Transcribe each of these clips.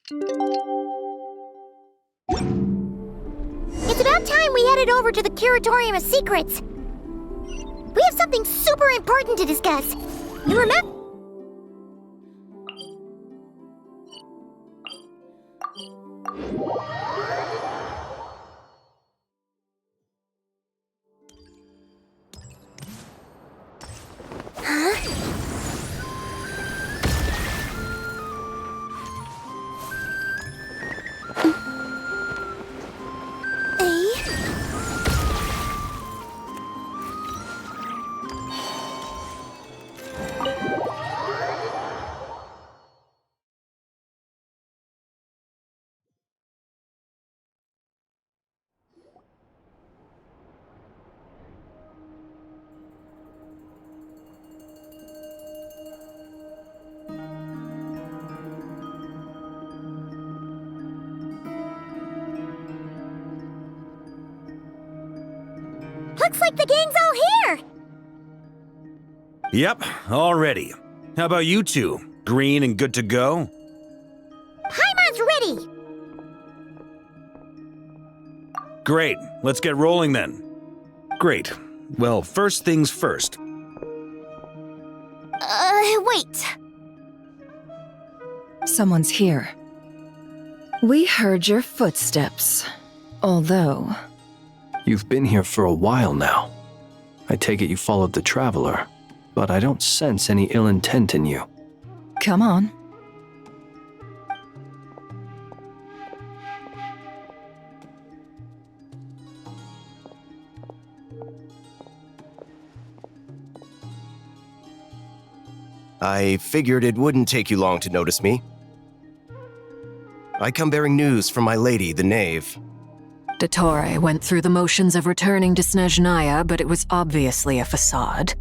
It's about time we headed over to the Curatorium of Secrets. We have something super important to discuss. You remember? Looks like the gang's all here! Yep, all ready. How about you two? Green and good to go? Paimon's ready! Great, let's get rolling then. Great. Well, first things first. Wait. Someone's here. We heard your footsteps, although... You've been here for a while now. I take it you followed the Traveler, but I don't sense any ill intent in you. Come on. I figured it wouldn't take you long to notice me. I come bearing news from my lady, the Knave. Dottore went through the motions of returning to Snezhnaya, but it was obviously a facade.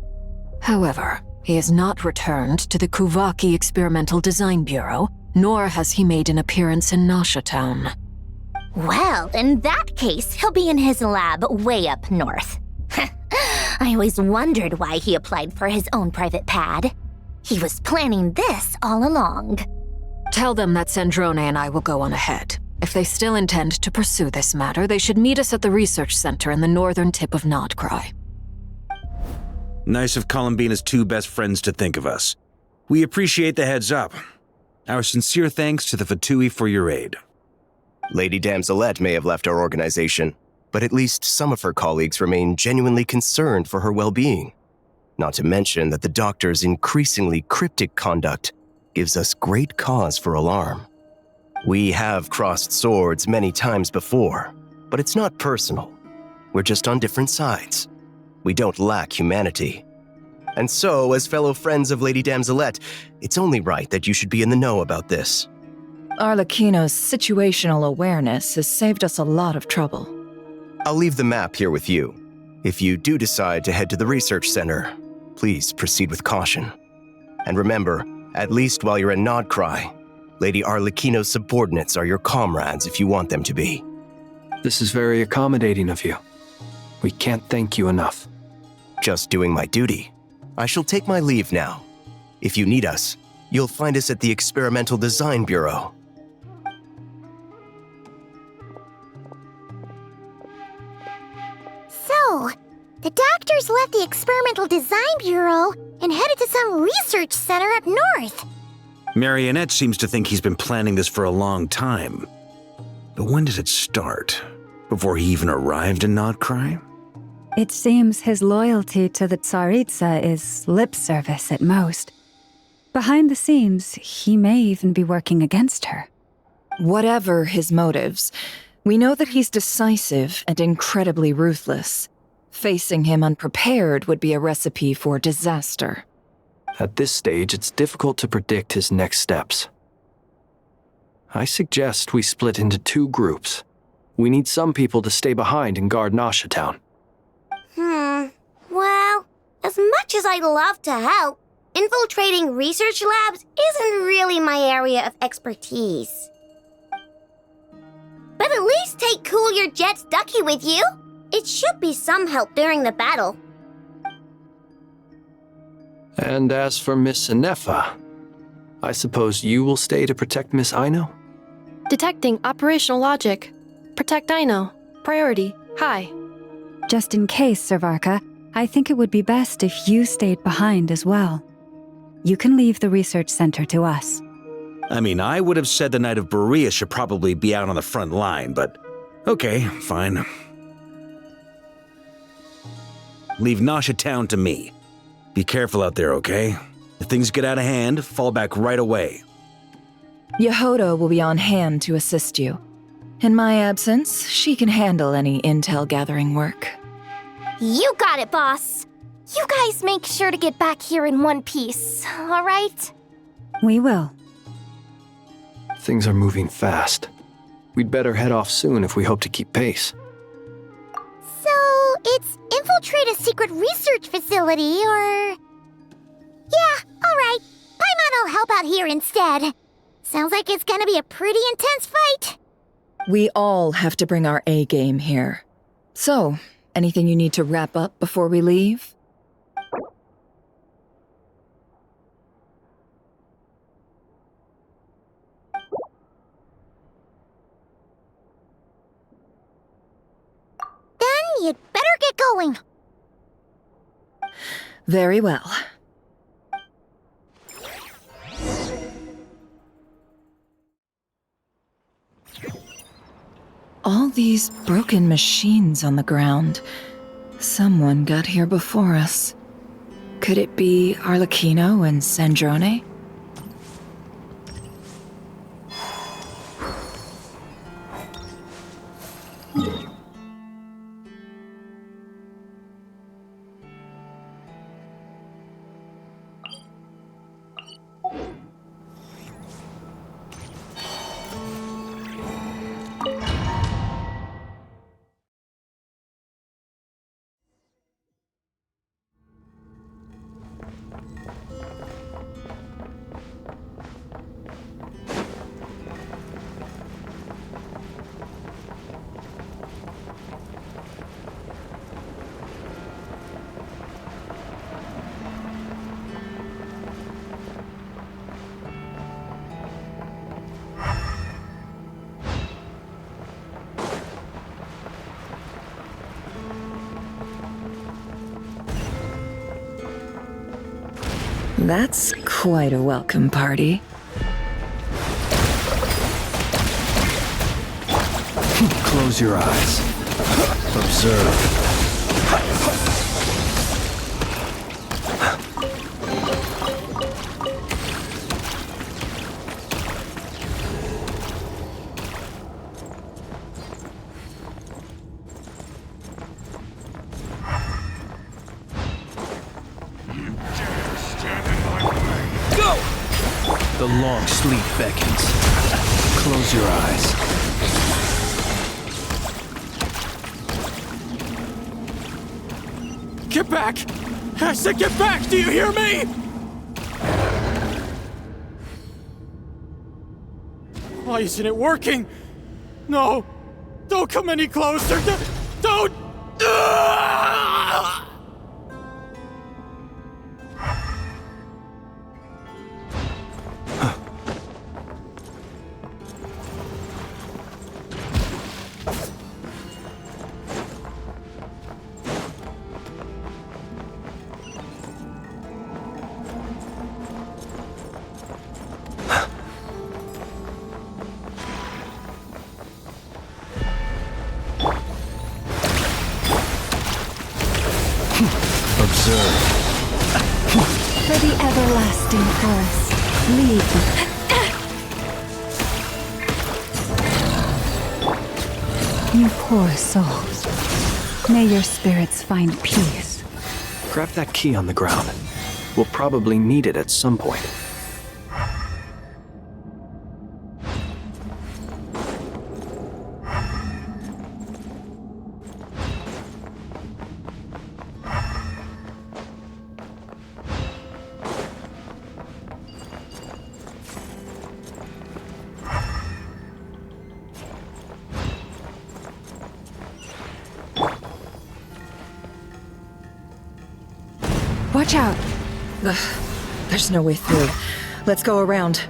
However, he has not returned to the Kuvaki Experimental Design Bureau, nor has he made an appearance in Nasha Town. Well, in that case, he'll be in his lab way up north. I always wondered why he applied for his own private pad. He was planning this all along. Tell them that Sandrone and I will go on ahead. If they still intend to pursue this matter, they should meet us at the research center in the northern tip of Nod-Krai. Nice of Columbina's two best friends to think of us. We appreciate the heads up. Our sincere thanks to the Fatui for your aid. Lady Damselette may have left our organization, but at least some of her colleagues remain genuinely concerned for her well-being. Not to mention that the doctor's increasingly cryptic conduct gives us great cause for alarm. We have crossed swords many times before, but it's not personal. We're just on different sides. We don't lack humanity. And so, as fellow friends of Lady Damselette, it's only right that you should be in the know about this. Arlecchino's situational awareness has saved us a lot of trouble. I'll leave the map here with you. If you do decide to head to the research center, please proceed with caution. And remember, at least while you're in Nod-Krai, Lady Arlecchino's subordinates are your comrades if you want them to be. This is very accommodating of you. We can't thank you enough. Just doing my duty. I shall take my leave now. If you need us, you'll find us at the Experimental Design Bureau. So, the doctors left the Experimental Design Bureau and headed to some research center up north. Marionette seems to think he's been planning this for a long time. But when did it start? Before he even arrived in Nod-Krai? It seems his loyalty to the Tsaritsa is lip service at most. Behind the scenes, he may even be working against her. Whatever his motives, we know that he's decisive and incredibly ruthless. Facing him unprepared would be a recipe for disaster. At this stage, it's difficult to predict his next steps. I suggest we split into two groups. We need some people to stay behind and guard Nasha Town. Well, as much as I'd love to help, infiltrating research labs isn't really my area of expertise. But at least take Cool Your Jet's Ducky with you. It should be some help during the battle. And as for Miss Sinefa, I suppose you will stay to protect Miss Aino? Detecting operational logic. Protect Dino. Priority. High. Just in case, Servarka, I think it would be best if you stayed behind as well. You can leave the research center to us. I mean, I would have said the Knight of Berea should probably be out on the front line, but okay, fine. Leave Nasha Town to me. Be careful out there, okay? If things get out of hand, fall back right away. Yehoda will be on hand to assist you. In my absence, she can handle any intel gathering work. You got it, boss. You guys make sure to get back here in one piece, all right? We will. Things are moving fast. We'd better head off soon if we hope to keep pace. So, it's infiltrate a secret research facility, or... Yeah, all right. Paimon will help out here instead. Sounds like it's gonna be a pretty intense fight. We all have to bring our A game here. So, anything you need to wrap up before we leave? Then you'd better get going. Very well. All these broken machines on the ground. Someone got here before us. Could it be Arlecchino and Sandrone? That's quite a welcome party. Close your eyes. Observe. The long sleep beckons. Close your eyes. Get back! I said get back! Do you hear me? Why isn't it working? No! Don't come any closer! Don't! Observe. For the everlasting forest, lead. You poor souls. May your spirits find peace. Grab that key on the ground. We'll probably need it at some point. Watch out! Ugh, there's no way through. Let's go around.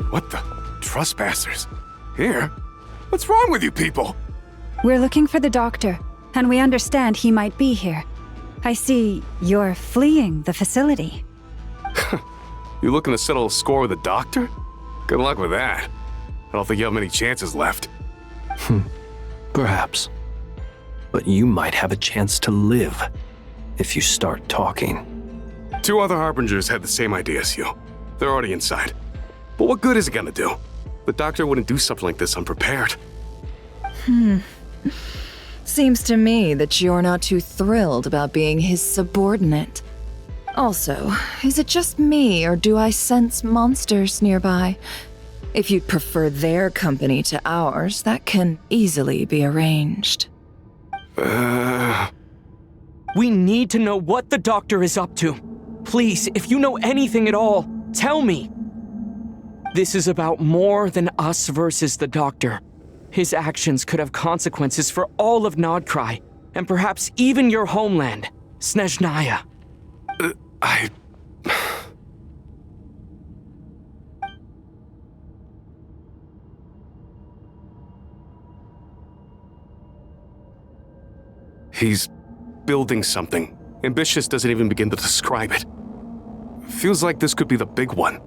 What the? Trespassers? Here? What's wrong with you people? We're looking for the doctor, and we understand he might be here. I see you're fleeing the facility. You looking to settle a score with the doctor? Good luck with that. I don't think you have many chances left. Perhaps. But you might have a chance to live if you start talking. 2 other Harbingers had the same idea as you. They're already inside. But what good is it gonna do? The doctor wouldn't do something like this unprepared. Seems to me that you're not too thrilled about being his subordinate. Also, is it just me, or do I sense monsters nearby? If you'd prefer their company to ours, that can easily be arranged. We need to know what the doctor is up to. Please, if you know anything at all, tell me. This is about more than us versus the doctor. His actions could have consequences for all of Nod-Krai, and perhaps even your homeland, Snezhnaya. He's building something. Ambitious doesn't even begin to describe it. Feels like this could be the big one.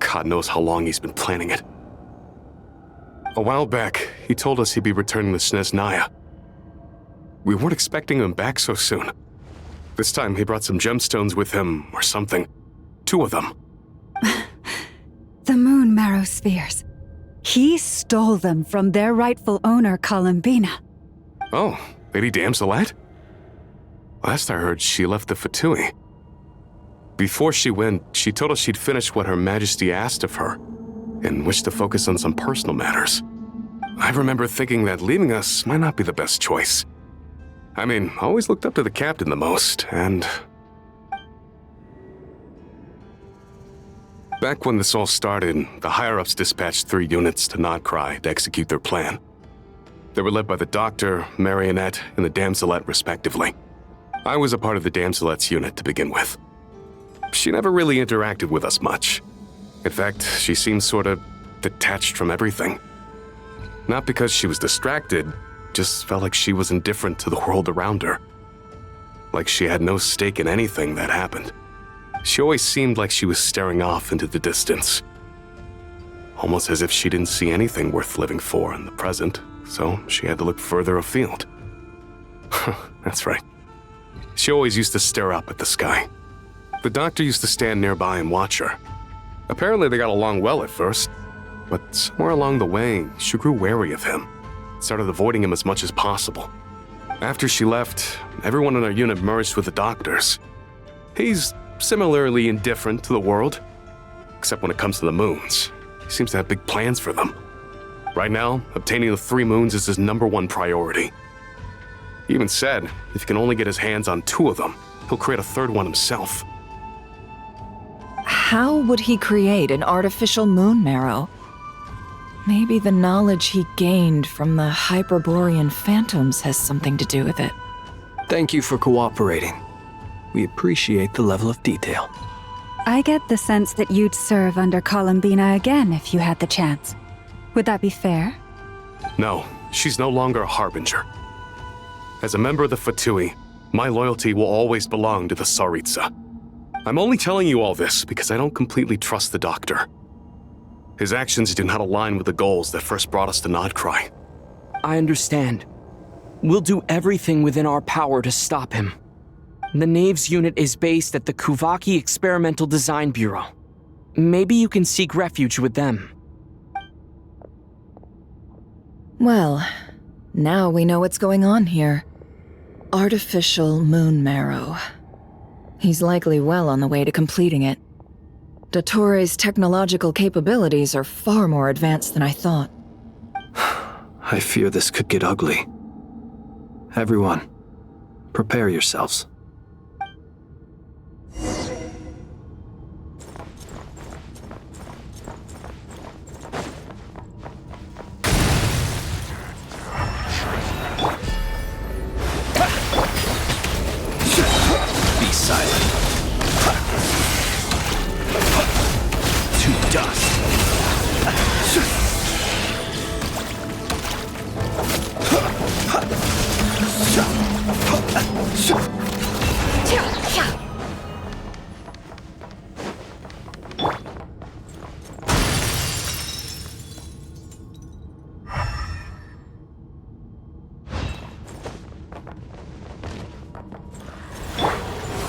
God knows how long he's been planning it. A while back, he told us he'd be returning to Snezhnaya. We weren't expecting him back so soon. This time he brought some gemstones with him, or something. 2 of them. The moon marrow spheres. He stole them from their rightful owner, Columbina. Oh, Lady Damselette? Last I heard, she left the Fatui. Before she went, she told us she'd finished what Her Majesty asked of her, and wished to focus on some personal matters. I remember thinking that leaving us might not be the best choice. I mean, I always looked up to the captain the most, and... Back when this all started, the higher-ups dispatched 3 units to Nod-Krai to execute their plan. They were led by the Doctor, Marionette, and the Damselette, respectively. I was a part of the Damselette's unit to begin with. She never really interacted with us much. In fact, she seemed sort of detached from everything. Not because she was distracted, just felt like she was indifferent to the world around her. Like she had no stake in anything that happened. She always seemed like she was staring off into the distance. Almost as if she didn't see anything worth living for in the present, so she had to look further afield. That's right. She always used to stare up at the sky. The Doctor used to stand nearby and watch her. Apparently they got along well at first, but somewhere along the way, she grew wary of him, started avoiding him as much as possible. After she left, everyone in our unit merged with the Doctor's. He's similarly indifferent to the world, except when it comes to the moons. He seems to have big plans for them. Right now, obtaining the 3 moons is his #1 priority. He even said if he can only get his hands on 2 of them, he'll create a 3rd one himself. How would he create an artificial moon marrow? Maybe the knowledge he gained from the Hyperborean phantoms has something to do with it. Thank you for cooperating. We appreciate the level of detail. I get the sense that you'd serve under Columbina again if you had the chance. Would that be fair? No, she's no longer a Harbinger. As a member of the Fatui, my loyalty will always belong to the Tsaritsa. I'm only telling you all this because I don't completely trust the Doctor. His actions do not align with the goals that first brought us to Nod-Krai. I understand. We'll do everything within our power to stop him. The Knave's unit is based at the Kuvaki Experimental Design Bureau. Maybe you can seek refuge with them. Well, now we know what's going on here. Artificial moon marrow. He's likely well on the way to completing it. Dottore's technological capabilities are far more advanced than I thought. I fear this could get ugly. Everyone, prepare yourselves.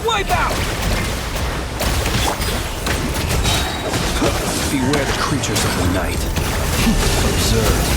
Wipe out! Beware the creatures of the night. Observe.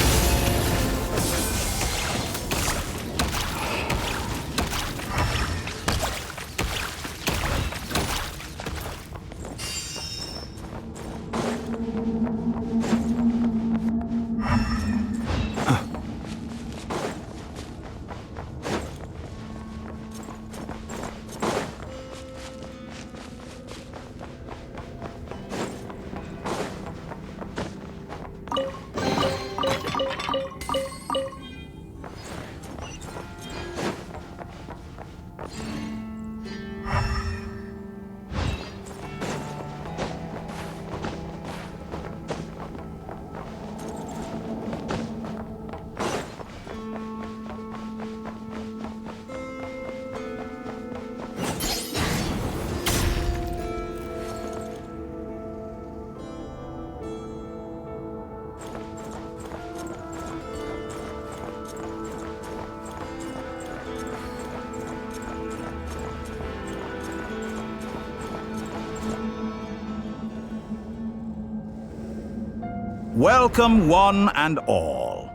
Welcome, one and all.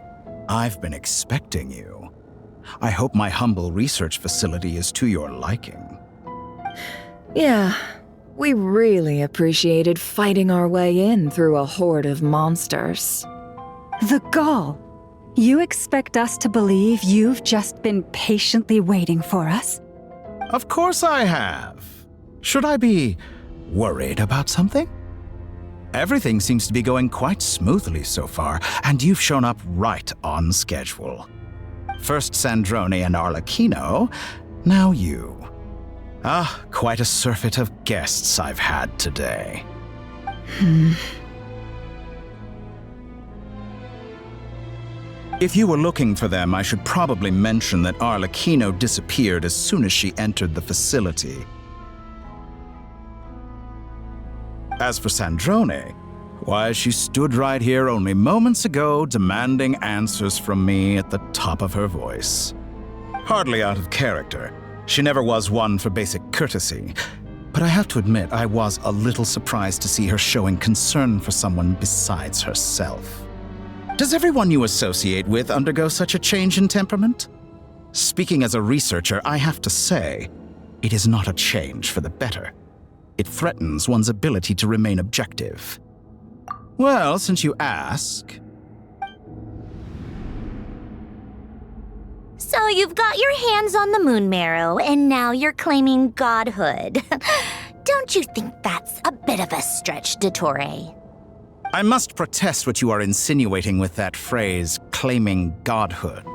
I've been expecting you. I hope my humble research facility is to your liking. Yeah, we really appreciated fighting our way in through a horde of monsters. The gall! You expect us to believe you've just been patiently waiting for us? Of course I have. Should I be worried about something? Everything seems to be going quite smoothly so far, and you've shown up right on schedule. First Sandrone and Arlecchino, now you. Ah, quite a surfeit of guests I've had today. If you were looking for them, I should probably mention that Arlecchino disappeared as soon as she entered the facility. As for Sandrone, why, she stood right here only moments ago demanding answers from me at the top of her voice. Hardly out of character. She never was one for basic courtesy. But I have to admit, I was a little surprised to see her showing concern for someone besides herself. Does everyone you associate with undergo such a change in temperament? Speaking as a researcher, I have to say, it is not a change for the better. It threatens one's ability to remain objective. Well, since you ask... So you've got your hands on the moon marrow, and now you're claiming godhood. Don't you think that's a bit of a stretch, Dottore? I must protest what you are insinuating with that phrase, claiming godhood.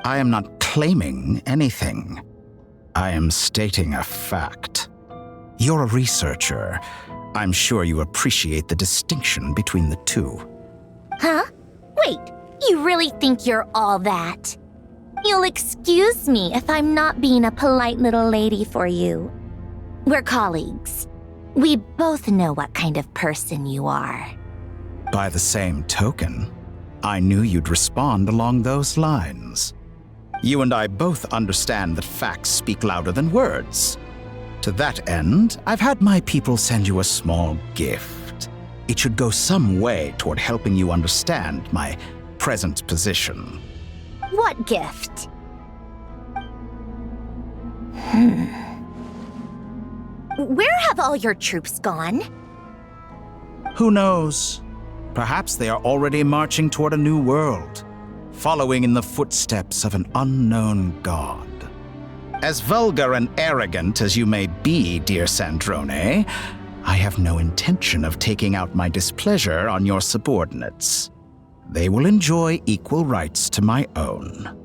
I am not claiming anything. I am stating a fact. You're a researcher. I'm sure you appreciate the distinction between the two. Huh? Wait, you really think you're all that? You'll excuse me if I'm not being a polite little lady for you. We're colleagues. We both know what kind of person you are. By the same token, I knew you'd respond along those lines. You and I both understand that facts speak louder than words. To that end, I've had my people send you a small gift. It should go some way toward helping you understand my present position. What gift? Where have all your troops gone? Who knows? Perhaps they are already marching toward a new world, following in the footsteps of an unknown god. As vulgar and arrogant as you may be, dear Sandrone, I have no intention of taking out my displeasure on your subordinates. They will enjoy equal rights to my own.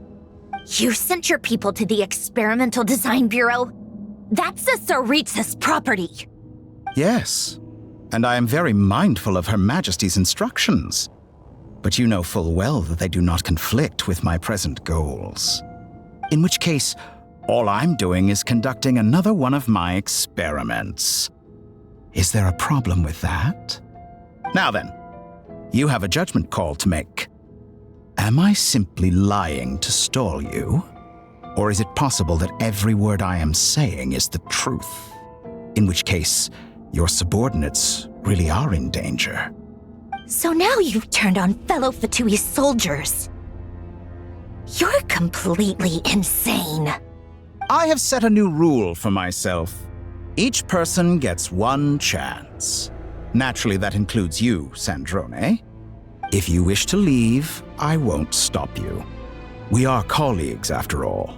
You sent your people to the Experimental Design Bureau? That's a Tsaritsa's property. Yes, and I am very mindful of Her Majesty's instructions. But you know full well that they do not conflict with my present goals. In which case, All I'm doing is conducting another one of my experiments. Is there a problem with that? Now then, you have a judgment call to make. Am I simply lying to stall you? Or is it possible that every word I am saying is the truth? In which case, your subordinates really are in danger. So now you've turned on fellow Fatui soldiers. You're completely insane. I have set a new rule for myself. Each person gets one chance. Naturally, that includes you, Sandrone. If you wish to leave, I won't stop you. We are colleagues, after all.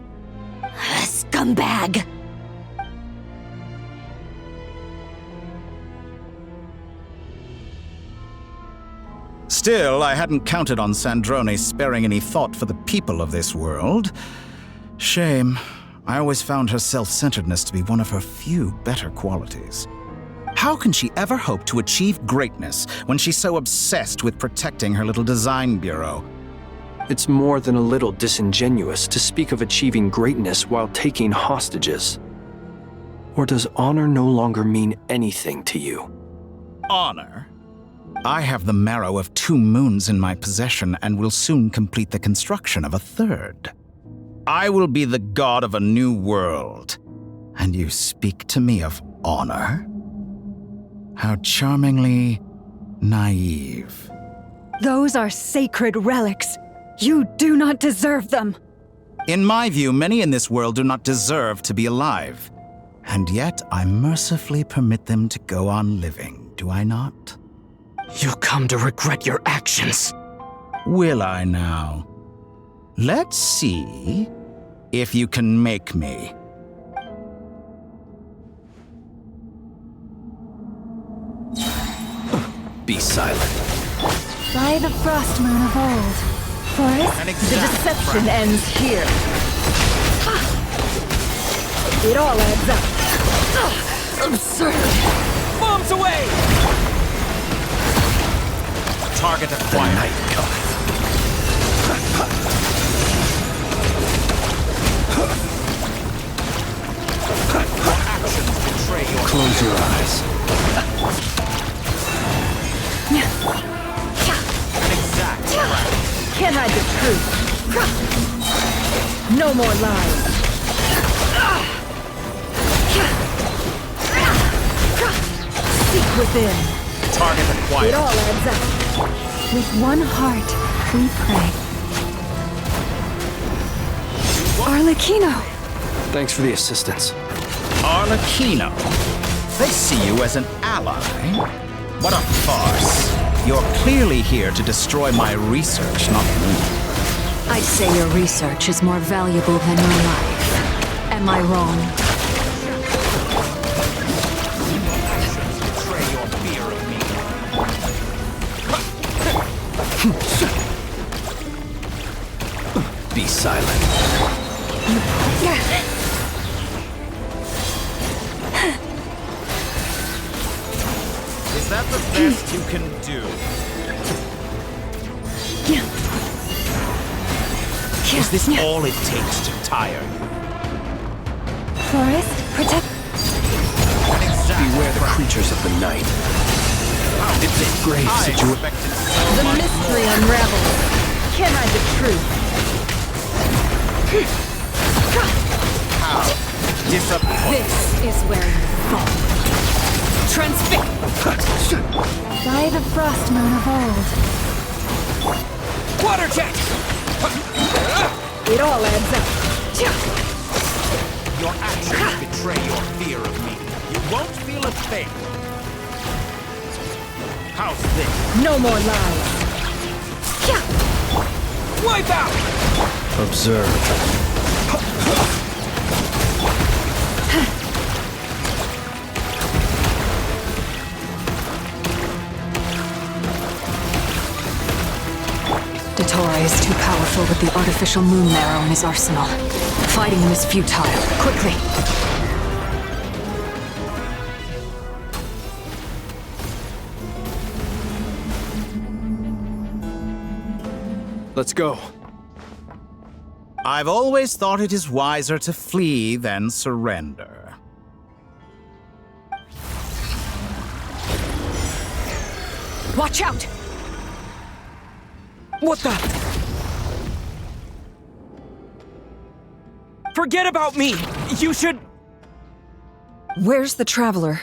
Scumbag! Still, I hadn't counted on Sandrone sparing any thought for the people of this world. Shame. I always found her self-centeredness to be one of her few better qualities. How can she ever hope to achieve greatness when she's so obsessed with protecting her little design bureau? It's more than a little disingenuous to speak of achieving greatness while taking hostages. Or does honor no longer mean anything to you? Honor? I have the marrow of 2 moons in my possession and will soon complete the construction of a 3rd. I will be the god of a new world. And you speak to me of honor? How charmingly naive. Those are sacred relics. You do not deserve them. In my view, many in this world do not deserve to be alive. And yet, I mercifully permit them to go on living, do I not? You'll come to regret your actions. Will I now? Let's see if you can make me. Be silent. By the frost moon of old. Forest, the deception ends here. It all adds up. Absurd. Bombs away! Target acquired. Night God. Close your eyes. Can't hide the truth. No more lies. Seek within. Target acquired. It all adds up. With one heart, we pray. Arlecchino! Thanks for the assistance. Arlecchino. They see you as an ally. What a farce. You're clearly here to destroy my research, not me. I'd say your research is more valuable than your life. Am I wrong? Be silent. Is that the best you can do? Is this all it takes to tire you? Forest, protect. Beware the creatures of the night. How did this grave situation? The mystery unravels. Can't hide the truth. How disappointing. This is where you fall. Transfix. By the frost moon of old. Water jet! It all adds up. Your actions betray your fear of me. You won't feel a thing. How's this? No more lies. Wipe out! Observe. Dottore is too powerful with the artificial moon marrow in his arsenal. Fighting him is futile. Quickly! Let's go. I've always thought it is wiser to flee than surrender. Watch out! What the? Forget about me! You should... Where's the Traveler?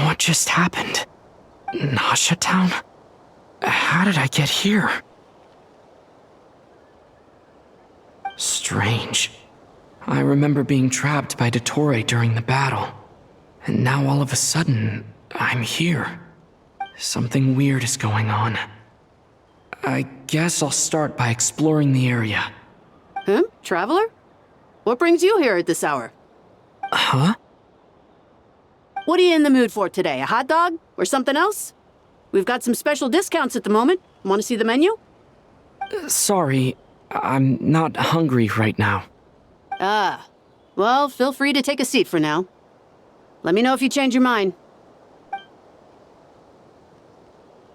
What just happened? Nasha Town? How did I get here? Strange. I remember being trapped by Dottore during the battle. And now all of a sudden, I'm here. Something weird is going on. I guess I'll start by exploring the area. Traveler? What brings you here at this hour? Huh? What are you in the mood for today? A hot dog? Or something else? We've got some special discounts at the moment. Want to see the menu? Sorry, I'm not hungry right now. Ah. Well, feel free to take a seat for now. Let me know if you change your mind.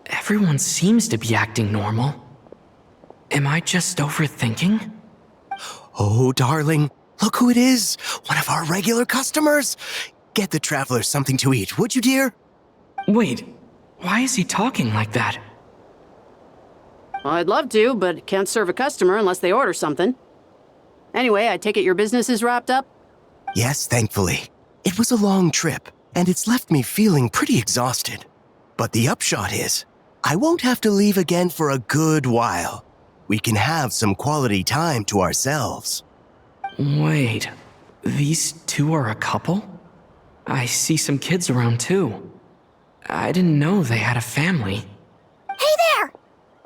Everyone seems to be acting normal. Am I just overthinking? Oh, darling, look who it is. One of our regular customers. Get the Traveler something to eat, would you, dear? Wait, why is he talking like that? Well, I'd love to, but can't serve a customer unless they order something. Anyway, I take it your business is wrapped up? Yes, thankfully. It was a long trip, and it's left me feeling pretty exhausted. But the upshot is, I won't have to leave again for a good while. We can have some quality time to ourselves. Wait, these two are a couple? I see some kids around too. I didn't know they had a family. Hey there!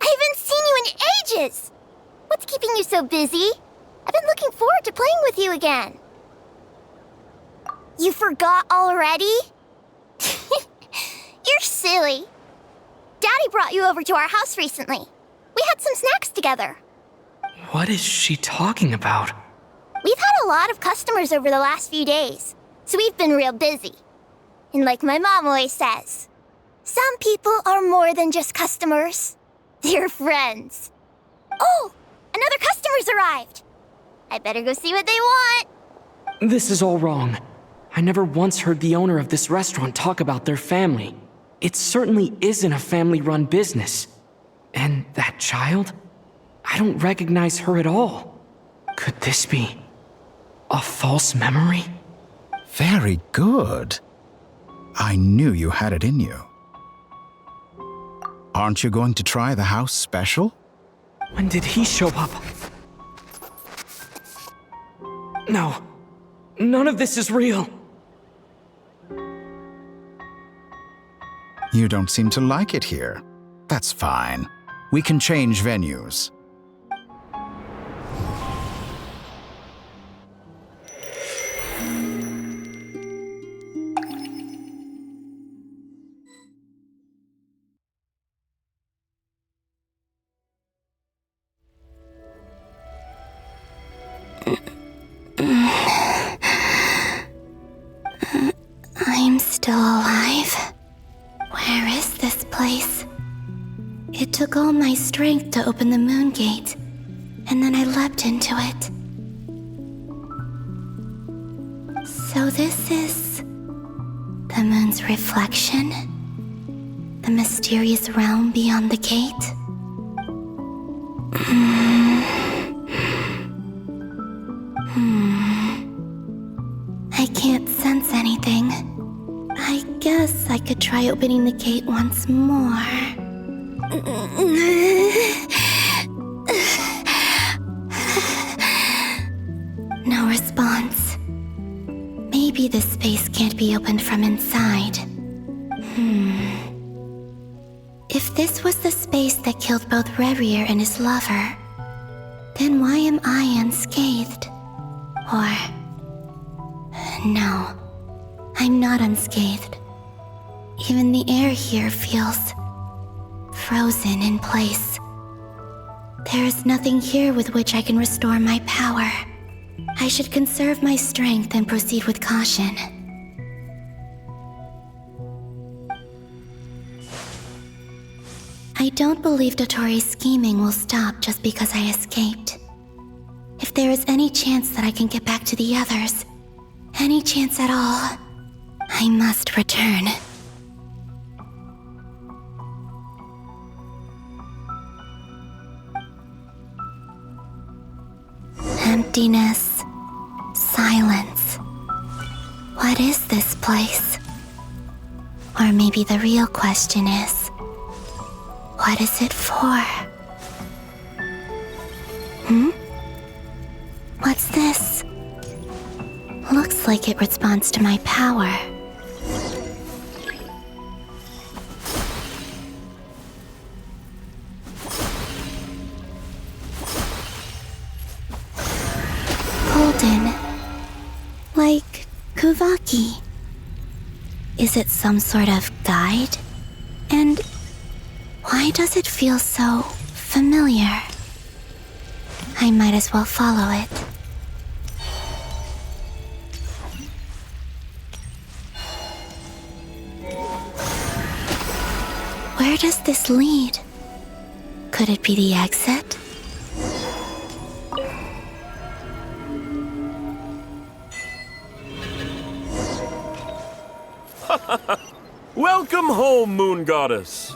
I haven't seen you in ages! What's keeping you so busy? I've been looking forward to playing with you again. You forgot already? You're silly. Daddy brought you over to our house recently. We had some snacks together. What is she talking about? We've had a lot of customers over the last few days, so we've been real busy. And like my mom always says, some people are more than just customers. They're friends. Oh, another customer's arrived. I better go see what they want. This is all wrong. I never once heard the owner of this restaurant talk about their family. It certainly isn't a family-run business. And that child? I don't recognize her at all. Could this be a false memory? Very good. I knew you had it in you. Aren't you going to try the house special? When did he show up? No, none of this is real. You don't seem to like it here. That's fine. We can change venues. I'm still alive. Where is this place? It took all my strength to open the moon gate, and then I leapt into it. So this is the moon's reflection? The mysterious realm beyond the gate? I can't sense anything. I guess I could try opening the gate once more. No response. Maybe this space can't be opened from inside. If this was the space that killed both Revier and his lover, then why am I unscathed? Or... no, I'm not unscathed. Even the air here feels... frozen in place. There is nothing here with which I can restore my power. I should conserve my strength and proceed with caution. I don't believe Dotori's scheming will stop just because I escaped. If there is any chance that I can get back to the others, any chance at all, I must return. Emptiness, silence. What is this place? Or maybe the real question is, what is it for? What's this? Looks like it responds to my power. Golden. Like Kuvaki. Is it some sort of guide? And why does it feel so familiar? I might as well follow it. Where does this lead? Could it be the exit? Welcome home, Moon Goddess.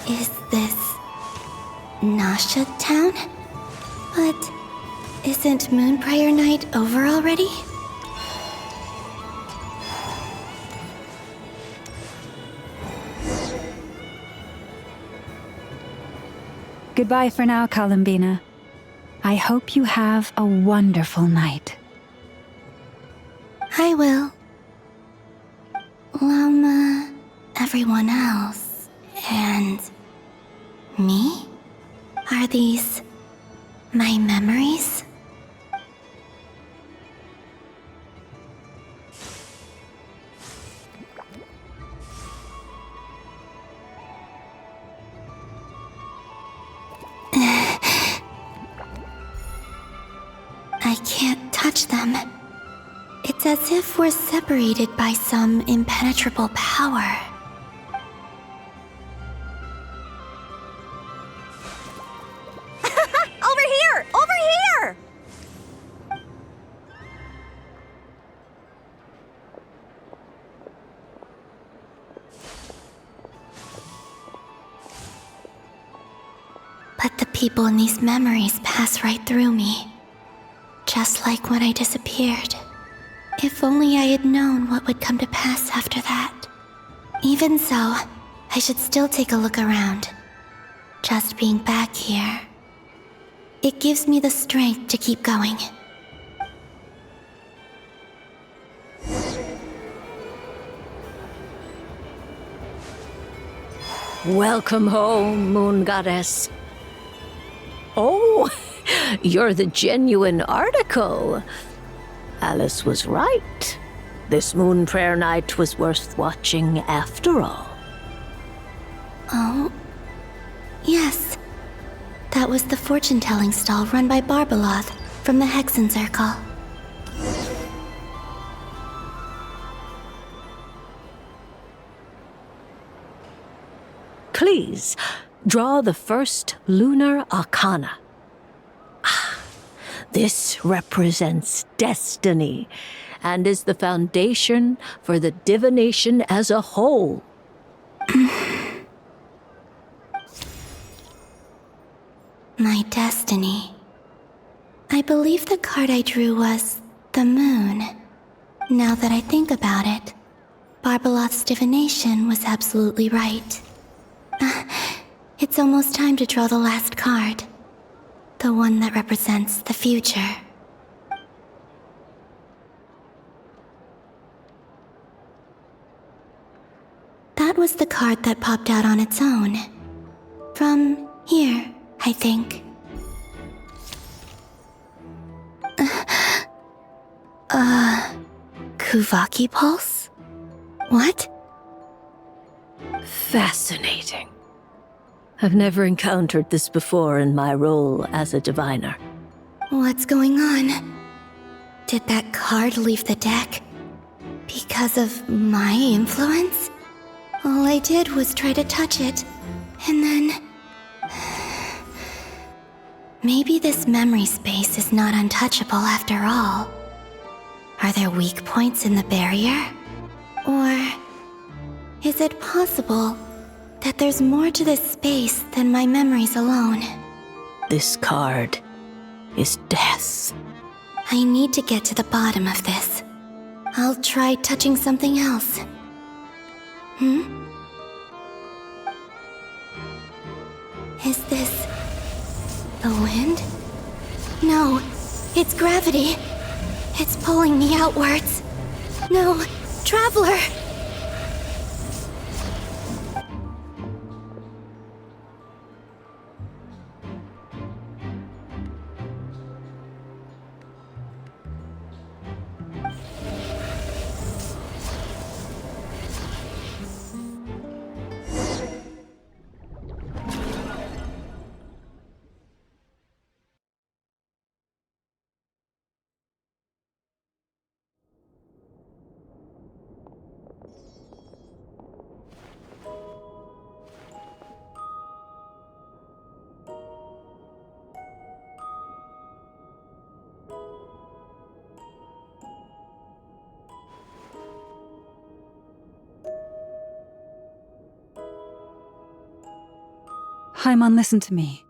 Is this Nasha Town? But isn't Moon Prayer Night over already? Goodbye for now, Columbina. I hope you have a wonderful night. I will. Lama, everyone else, and me? Are these my memories? I can't touch them. It's as if we're separated by some impenetrable power. Over here! Over here! But the people in these memories pass right through me. Just like when I disappeared. If only I had known what would come to pass after that. Even so, I should still take a look around. Just being back here, it gives me the strength to keep going. Welcome home, Moon Goddess. Oh, you're the genuine article. Alice was right. This Moon Prayer Night was worth watching after all. Oh, yes. That was the fortune-telling stall run by Barbeloth from the Hexen Circle. Please, draw the first lunar arcana. This represents destiny and is the foundation for the divination as a whole. My destiny. I believe the card I drew was the moon. Now that I think about it, Barbeloth's divination was absolutely right. It's almost time to draw the last card. The one that represents the future. That was the card that popped out on its own. From here, I think. Kuvaki Pulse? What? Fascinating. I've never encountered this before in my role as a diviner. What's going on? Did that card leave the deck? Because of my influence? All I did was try to touch it, and then... Maybe this memory space is not untouchable after all. Are there weak points in the barrier? Or is it possible that there's more to this space than my memories alone? This card is death. I need to get to the bottom of this. I'll try touching something else. Is this the wind? No, it's gravity. It's pulling me outwards. No, Traveler! Haimon, listen to me.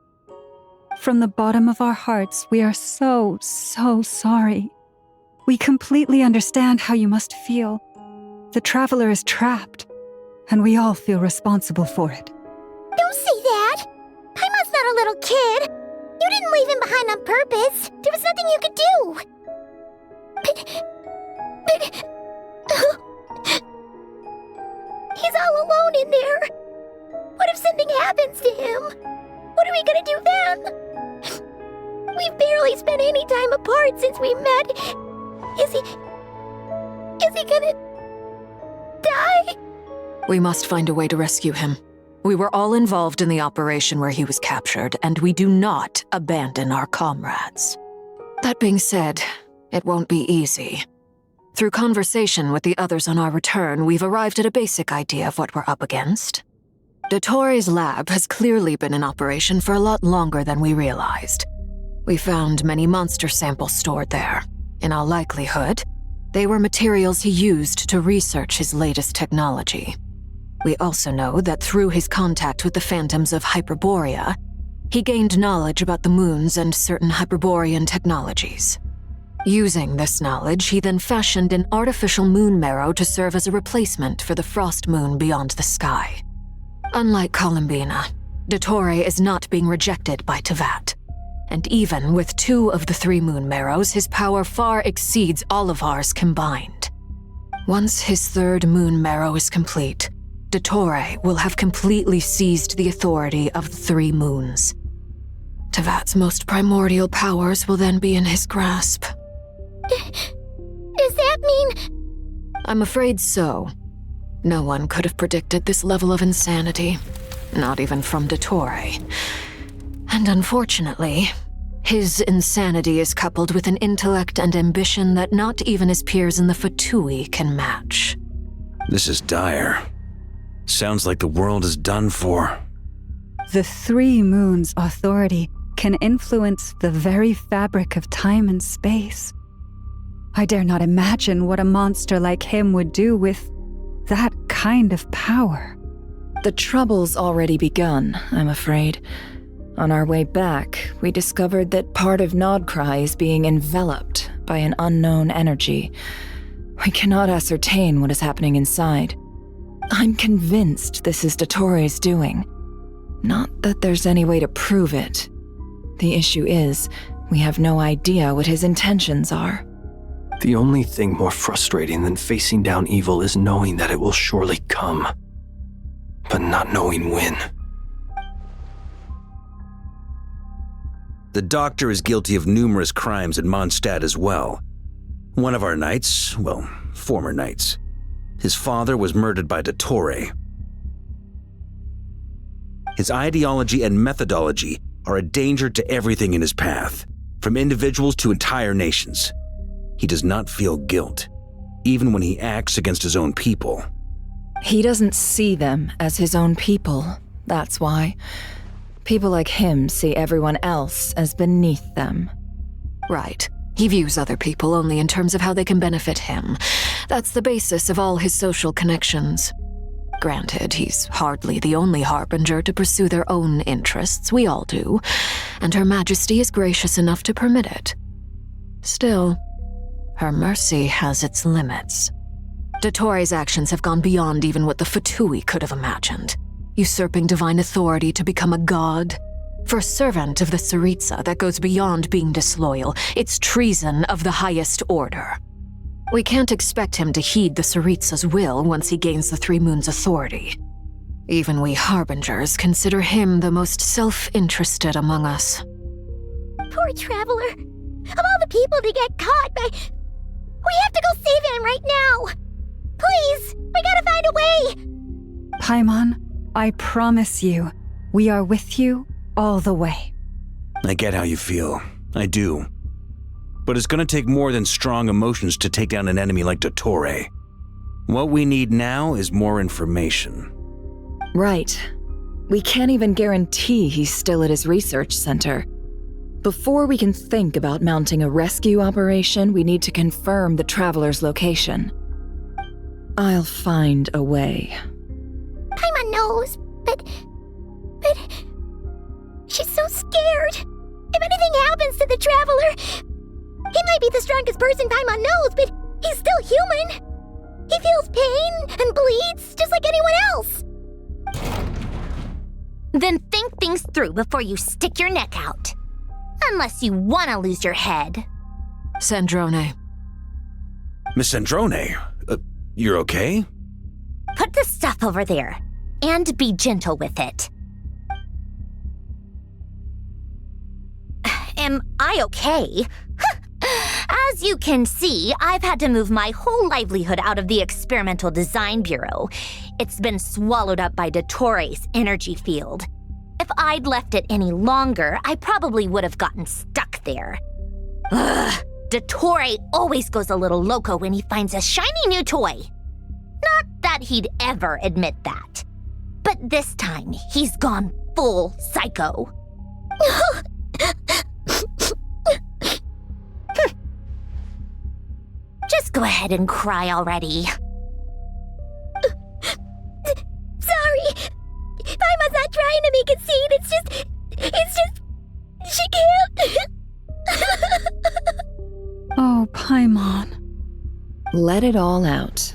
From the bottom of our hearts, we are so sorry. We completely understand how you must feel. The Traveler is trapped, and we all feel responsible for it. Don't say that! Haimon's not a little kid! You didn't leave him behind on purpose! There was nothing you could do! He's all alone in there! What if something happens to him? What are we gonna do then? We've barely spent any time apart since we met. Is he gonna die? We must find a way to rescue him. We were all involved in the operation where he was captured, and we do not abandon our comrades. That being said, it won't be easy. Through conversation with the others on our return, we've arrived at a basic idea of what we're up against. Dottore's lab has clearly been in operation for a lot longer than we realized. We found many monster samples stored there. In all likelihood, they were materials he used to research his latest technology. We also know that through his contact with the phantoms of Hyperborea, he gained knowledge about the moons and certain Hyperborean technologies. Using this knowledge, he then fashioned an artificial moon marrow to serve as a replacement for the frost moon beyond the sky. Unlike Columbina, Dottore is not being rejected by Teyvat. And even with 2 of the 3 moon marrows, his power far exceeds all of ours combined. Once his 3rd moon marrow is complete, Dottore will have completely seized the authority of the 3 moons. Teyvat's most primordial powers will then be in his grasp. Does that mean... I'm afraid so. No one could have predicted this level of insanity, not even from Dottore. And unfortunately, his insanity is coupled with an intellect and ambition that not even his peers in the Fatui can match. This is dire. Sounds like the world is done for. The 3 moons' authority can influence the very fabric of time and space. I dare not imagine what a monster like him would do with that kind of power. The trouble's already begun, I'm afraid. On our way back, we discovered that part of Nod-Krai is being enveloped by an unknown energy. We cannot ascertain what is happening inside. I'm convinced this is Dottore's doing. Not that there's any way to prove it. The issue is, we have no idea what his intentions are. The only thing more frustrating than facing down evil is knowing that it will surely come. but not knowing when. The doctor is guilty of numerous crimes in Mondstadt as well. One of our knights, well, former knights, his father was murdered by Dottore. His ideology and methodology are a danger to everything in his path, from individuals to entire nations. He does not feel guilt, even when he acts against his own people. He doesn't see them as his own people, that's why. People like him see everyone else as beneath them. Right. He views other people only in terms of how they can benefit him. That's the basis of all his social connections. Granted, he's hardly the only harbinger to pursue their own interests. We all do. And Her Majesty is gracious enough to permit it. Still, her mercy has its limits. Dottore's actions have gone beyond even what the Fatui could have imagined. Usurping divine authority to become a god. For a servant of the Tsaritsa, that goes beyond being disloyal. It's treason of the highest order. We can't expect him to heed the Tsaritsa's will once he gains the Three Moons' authority. Even we harbingers consider him the most self-interested among us. Poor Traveler. Of all the people to get caught by... We have to go save him right now! Please! We gotta find a way! Paimon, I promise you, we are with you all the way. I get how you feel. I do. But it's gonna take more than strong emotions to take down an enemy like Dottore. What we need now is more information. Right. We can't even guarantee he's still at his research center. Before we can think about mounting a rescue operation, we need to confirm the Traveler's location. I'll find a way. Paimon knows, but... She's so scared. If anything happens to the Traveler... He might be the strongest person Paimon knows, but he's still human. He feels pain and bleeds just like anyone else. Then think things through before you stick your neck out. Unless you want to lose your head. Sandrone. Miss Sandrone, you're okay? Put the stuff over there, and be gentle with it. Am I okay? As you can see, I've had to move my whole livelihood out of the Experimental Design Bureau. It's been swallowed up by Dottore's energy field. If I'd left it any longer, I probably would have gotten stuck there. Ugh, Dottore always goes a little loco when he finds a shiny new toy. Not that he'd ever admit that. But this time, he's gone full psycho. Just go ahead and cry already. Sorry. Paimon's not trying to make it seem. It's just... She can't. Oh, Paimon. Let it all out.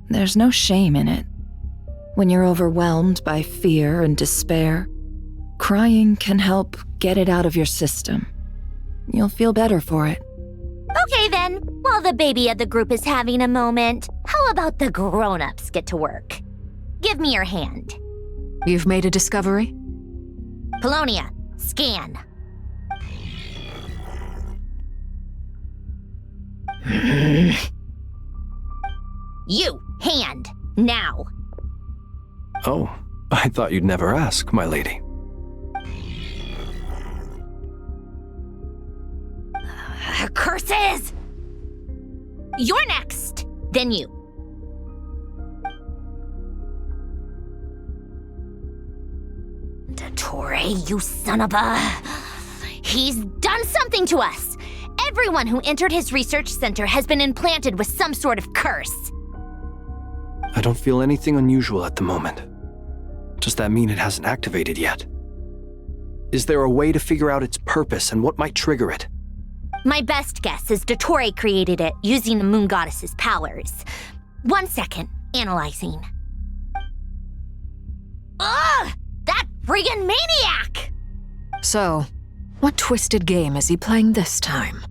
There's no shame in it. When you're overwhelmed by fear and despair, crying can help get it out of your system. You'll feel better for it. Okay then, while the baby of the group is having a moment, how about the grown-ups get to work? Give me your hand. You've made a discovery? Polonia, scan. You, hand, now. Oh, I thought you'd never ask, my lady. Curses! You're next, then you. Dottore, you son of a... He's done something to us! Everyone who entered his research center has been implanted with some sort of curse. I don't feel anything unusual at the moment. Does that mean it hasn't activated yet? Is there a way to figure out its purpose and what might trigger it? My best guess is Dottore created it using the Moon Goddess's powers. 1 second, analyzing. Ugh! That friggin' maniac! So, what twisted game is he playing this time?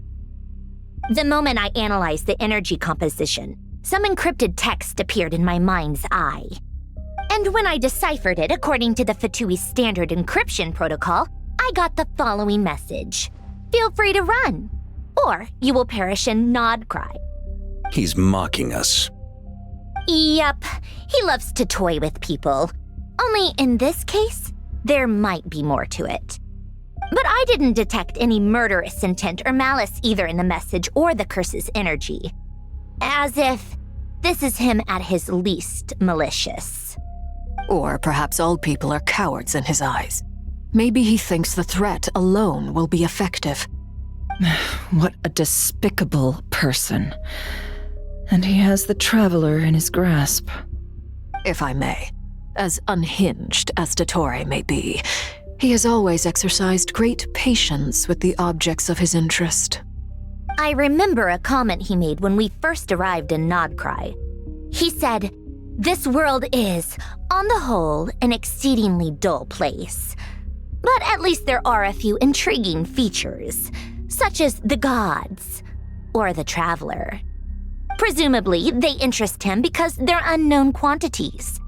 The moment I analyzed the energy composition, some encrypted text appeared in my mind's eye. And when I deciphered it according to the Fatui standard encryption protocol, I got the following message. Feel free to run, or you will perish in Nod-Krai. He's mocking us. Yep, he loves to toy with people. Only in this case, there might be more to it. But I didn't detect any murderous intent or malice either in the message or the curse's energy. As if this is him at his least malicious. Or perhaps all people are cowards in his eyes. Maybe he thinks the threat alone will be effective. What a despicable person. And he has the Traveler in his grasp. If I may, as unhinged as Dottore may be, he has always exercised great patience with the objects of his interest. I remember a comment he made when we first arrived in Nod-Krai. He said, "This world is, on the whole, an exceedingly dull place. But at least there are a few intriguing features, such as the gods or the Traveler. Presumably, they interest him because they're unknown quantities.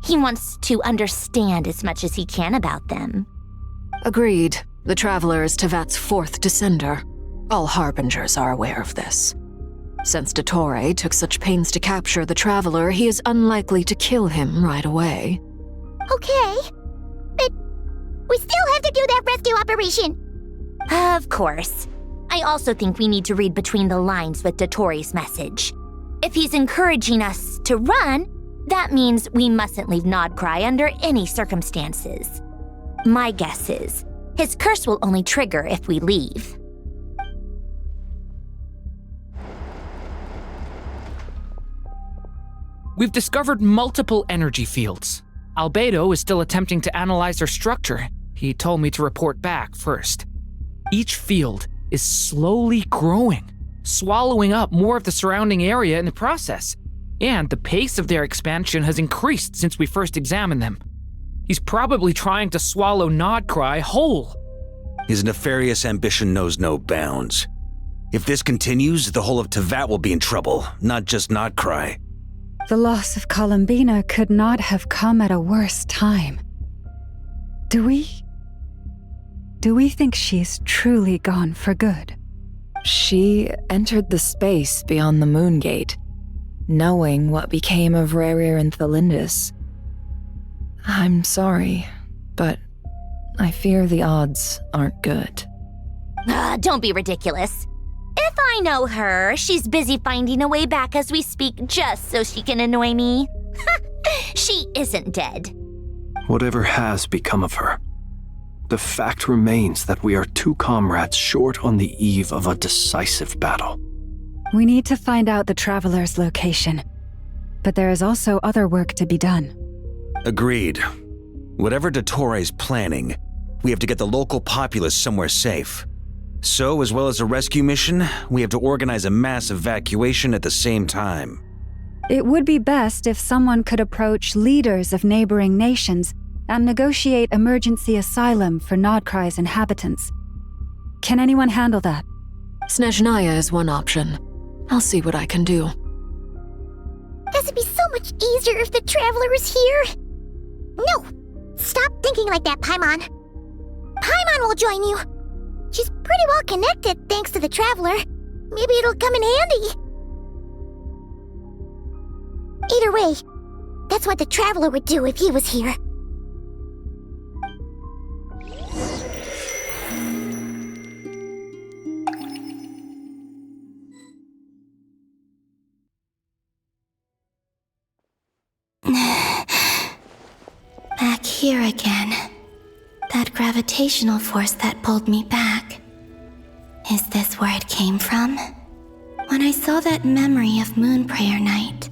He wants to understand as much as he can about them." Agreed. The Traveler is Tevat's fourth descender. All Harbingers are aware of this. Since Dottore took such pains to capture the Traveler, he is unlikely to kill him right away. Okay, but we still have to do that rescue operation. Of course. I also think we need to read between the lines with Dottore's message. If he's encouraging us to run, that means we mustn't leave Nod-Krai under any circumstances. My guess is, his curse will only trigger if we leave. We've discovered multiple energy fields. Albedo is still attempting to analyze their structure. He told me to report back first. Each field is slowly growing, swallowing up more of the surrounding area in the process. And the pace of their expansion has increased since we first examined them. He's probably trying to swallow Nod-Krai whole. His nefarious ambition knows no bounds. If this continues, the whole of Tevat will be in trouble, not just Nod-Krai. The loss of Columbina could not have come at a worse time. Do we think she's truly gone for good? She entered the space beyond the Moon Gate, knowing what became of Rerir and Thalindus. I'm sorry, but I fear the odds aren't good. Don't be ridiculous. If I know her, she's busy finding a way back as we speak just so she can annoy me. She isn't dead. Whatever has become of her, the fact remains that we are two comrades short on the eve of a decisive battle. We need to find out the Traveler's location. But there is also other work to be done. Agreed. Whatever Dottore's planning, we have to get the local populace somewhere safe. So, as well as a rescue mission, we have to organize a mass evacuation at the same time. It would be best if someone could approach leaders of neighboring nations and negotiate emergency asylum for Nod-Krai's inhabitants. Can anyone handle that? Snezhnaya is one option. I'll see what I can do. This would be so much easier if the Traveler was here. No! Stop thinking like that, Paimon. Paimon will join you. She's pretty well connected thanks to the Traveler. Maybe it'll come in handy. Either way, that's what the Traveler would do if he was here. Back here again. That gravitational force that pulled me back. Is this where it came from? When I saw that memory of Moon Prayer Night,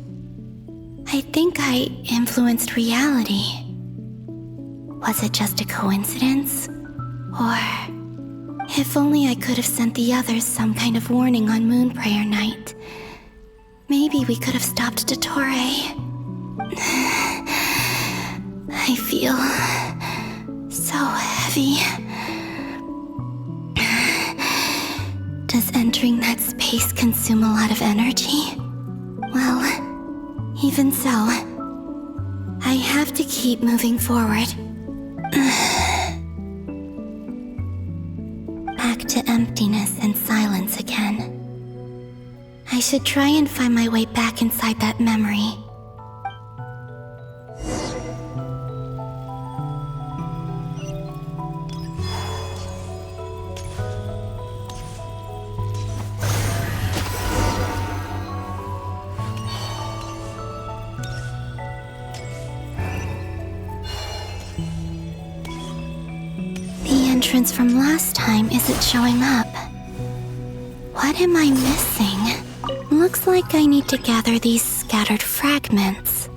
I think I influenced reality. Was it just a coincidence? Or, if only I could have sent the others some kind of warning on Moon Prayer Night, maybe we could have stopped Dottore. I feel so heavy. Does entering that space consume a lot of energy? Well, even so, I have to keep moving forward. Back to emptiness and silence again. I should try and find my way back inside that memory. The entrance from last time isn't showing up. What am I missing? Looks like I need to gather these scattered fragments.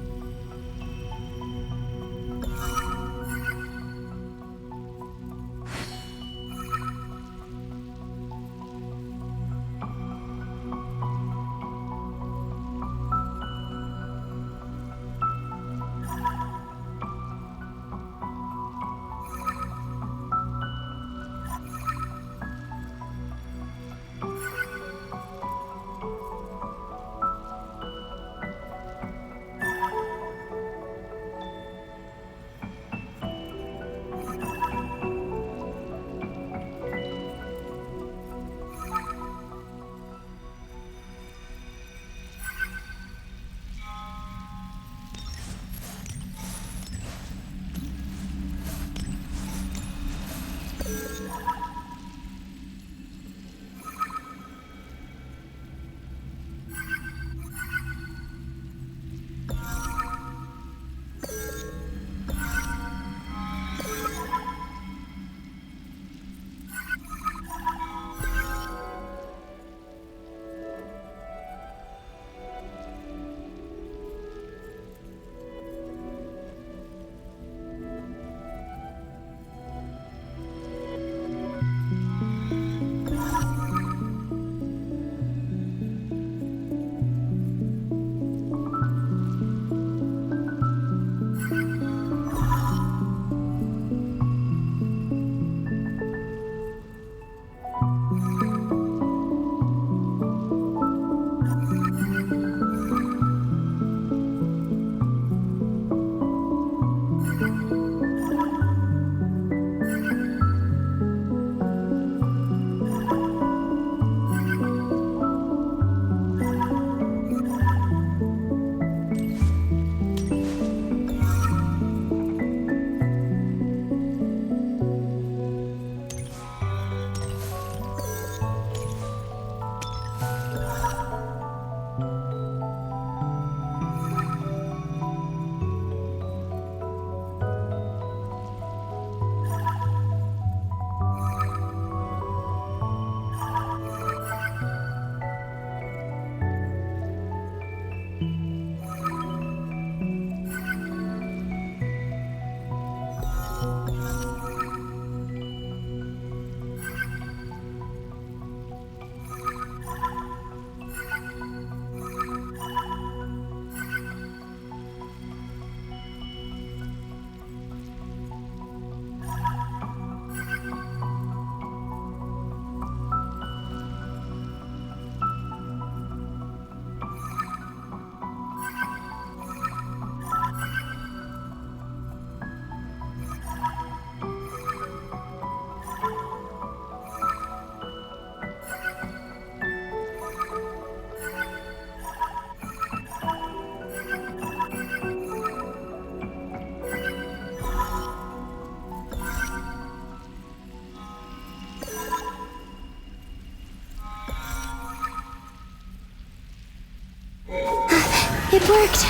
It worked!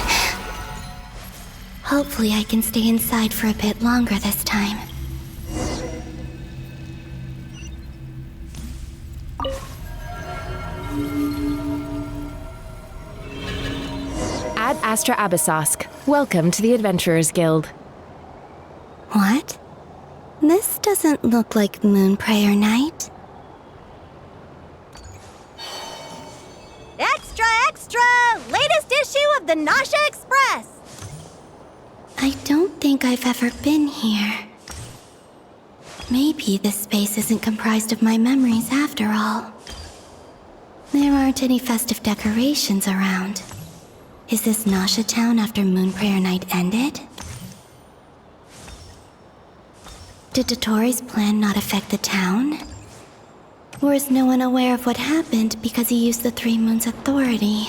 Hopefully I can stay inside for a bit longer this time. Ad Astra Abyssosk. Welcome to the Adventurers Guild. What? This doesn't look like Moon Prayer Night. Extra, extra! Latest issue of the Nasha Express! I don't think I've ever been here. Maybe this space isn't comprised of my memories after all. There aren't any festive decorations around. Is this Nasha Town after Moon Prayer Night ended? Did Dottoro's plan not affect the town? Or is no one aware of what happened because he used the Three Moons' authority?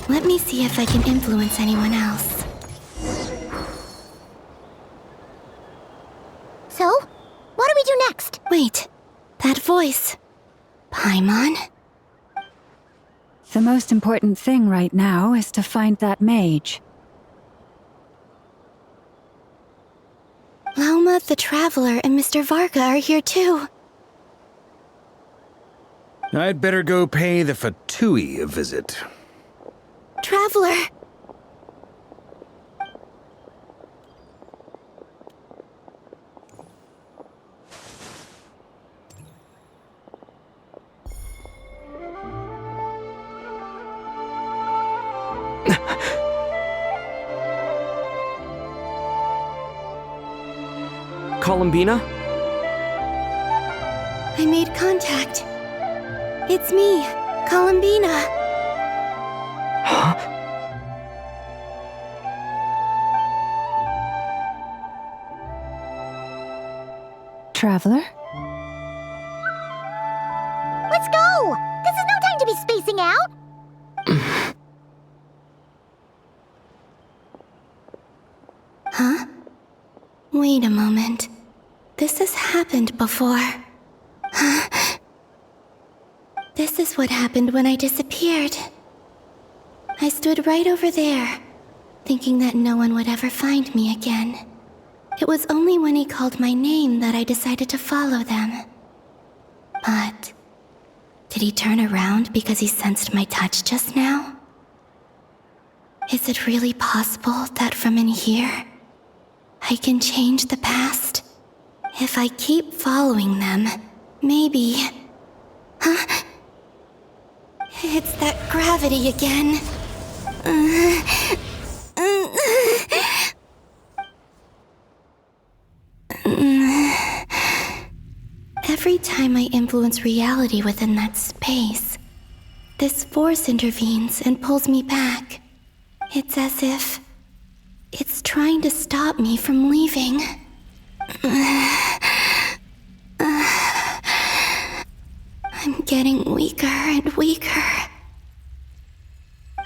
Let me see if I can influence anyone else. So, what do we do next? Wait, that voice. Paimon? The most important thing right now is to find that mage. Lauma the Traveler and Mr. Varga are here too. I'd better go pay the Fatui a visit. Traveler! Columbina? I made contact. It's me, Columbina. Huh? Traveler? Let's go! This is no time to be spacing out! Huh? Wait a moment. This has happened before. Huh? This is what happened when I disappeared. I stood right over there, thinking that no one would ever find me again. It was only when he called my name that I decided to follow them. But did he turn around because he sensed my touch just now? Is it really possible that from in here, I can change the past? If I keep following them, maybe... Huh? It's that gravity again. Every time I influence reality within that space, this force intervenes and pulls me back. It's as if it's trying to stop me from leaving. I'm getting weaker and weaker.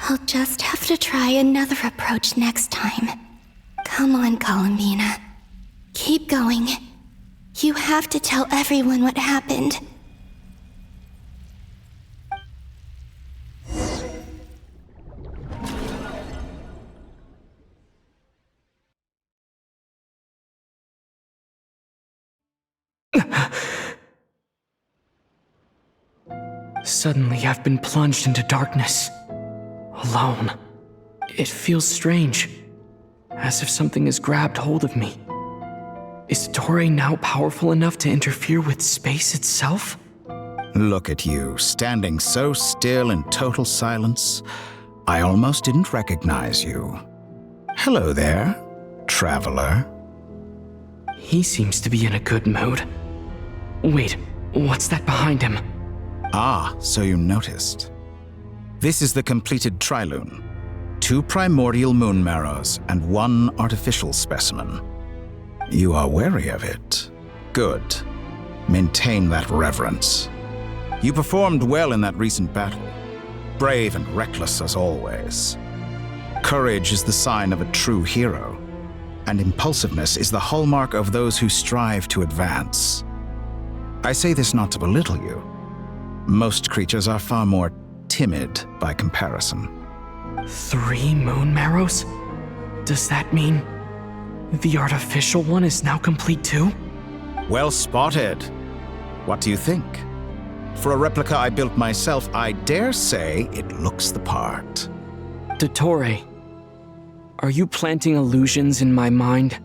I'll just have to try another approach next time. Come on, Columbina. Keep going. You have to tell everyone what happened. Suddenly, I've been plunged into darkness. Alone. It feels strange. As if something has grabbed hold of me. Is Dottore now powerful enough to interfere with space itself? Look at you, standing so still in total silence. I almost didn't recognize you. Hello there, traveler. He seems to be in a good mood. Wait, what's that behind him? Ah, so you noticed. This is the completed Trilune. 2 primordial moon marrows and 1 artificial specimen. You are wary of it. Good. Maintain that reverence. You performed well in that recent battle. Brave and reckless as always. Courage is the sign of a true hero, and impulsiveness is the hallmark of those who strive to advance. I say this not to belittle you. Most creatures are far more timid by comparison. 3 moon marrows? Does that mean the artificial one is now complete too? Well spotted. What do you think? For a replica I built myself, I dare say it looks the part. Dottore, are you planting illusions in my mind?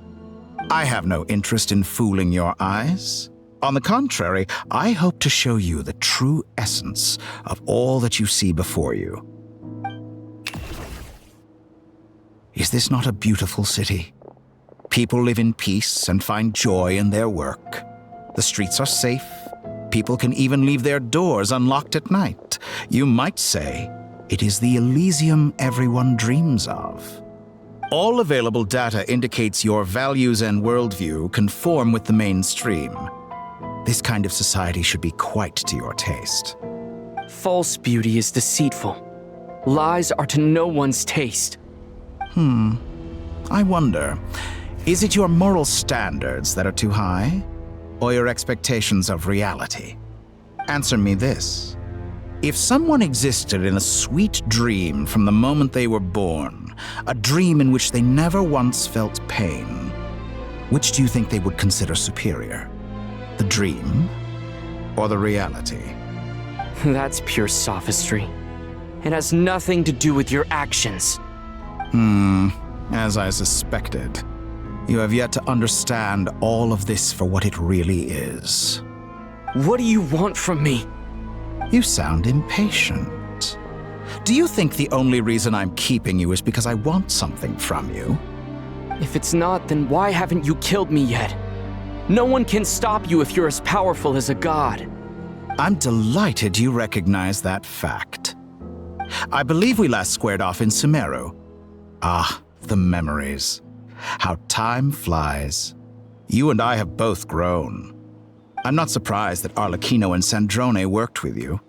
I have no interest in fooling your eyes. On the contrary, I hope to show you the true essence of all that you see before you. Is this not a beautiful city? People live in peace and find joy in their work. The streets are safe. People can even leave their doors unlocked at night. You might say it is the Elysium everyone dreams of. All available data indicates your values and worldview conform with the mainstream. This kind of society should be quite to your taste. False beauty is deceitful. Lies are to no one's taste. I wonder, is it your moral standards that are too high, or your expectations of reality? Answer me this. If someone existed in a sweet dream from the moment they were born, a dream in which they never once felt pain, which do you think they would consider superior? The dream or the reality? That's pure sophistry. It has nothing to do with your actions. As I suspected. You have yet to understand all of this for what it really is. What do you want from me? You sound impatient. Do you think the only reason I'm keeping you is because I want something from you? If it's not, then why haven't you killed me yet? No one can stop you if you're as powerful as a god. I'm delighted you recognize that fact. I believe we last squared off in Sumeru. Ah, the memories. How time flies. You and I have both grown. I'm not surprised that Arlecchino and Sandrone worked with you.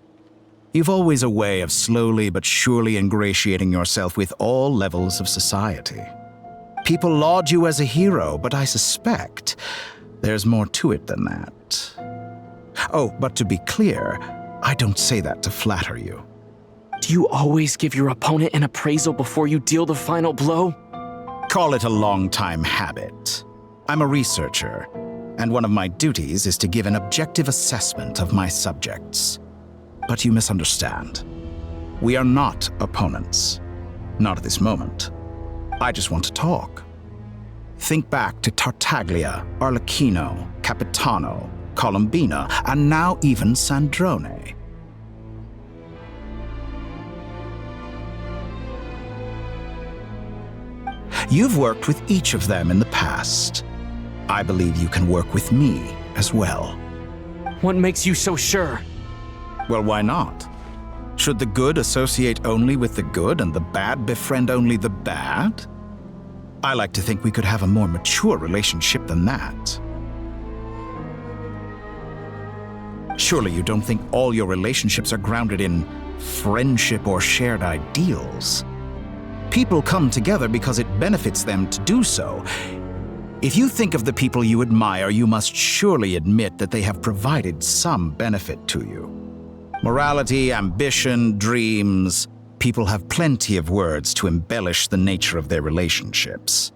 You've always a way of slowly but surely ingratiating yourself with all levels of society. People laud you as a hero, but I suspect there's more to it than that. Oh, but to be clear, I don't say that to flatter you. Do you always give your opponent an appraisal before you deal the final blow? Call it a long-time habit. I'm a researcher, and one of my duties is to give an objective assessment of my subjects. But you misunderstand. We are not opponents. Not at this moment. I just want to talk. Think back to Tartaglia, Arlecchino, Capitano, Colombina, and now even Sandrone. You've worked with each of them in the past. I believe you can work with me as well. What makes you so sure? Well, why not? Should the good associate only with the good and the bad befriend only the bad? I like to think we could have a more mature relationship than that. Surely you don't think all your relationships are grounded in friendship or shared ideals? People come together because it benefits them to do so. If you think of the people you admire, you must surely admit that they have provided some benefit to you. Morality, ambition, dreams. People have plenty of words to embellish the nature of their relationships.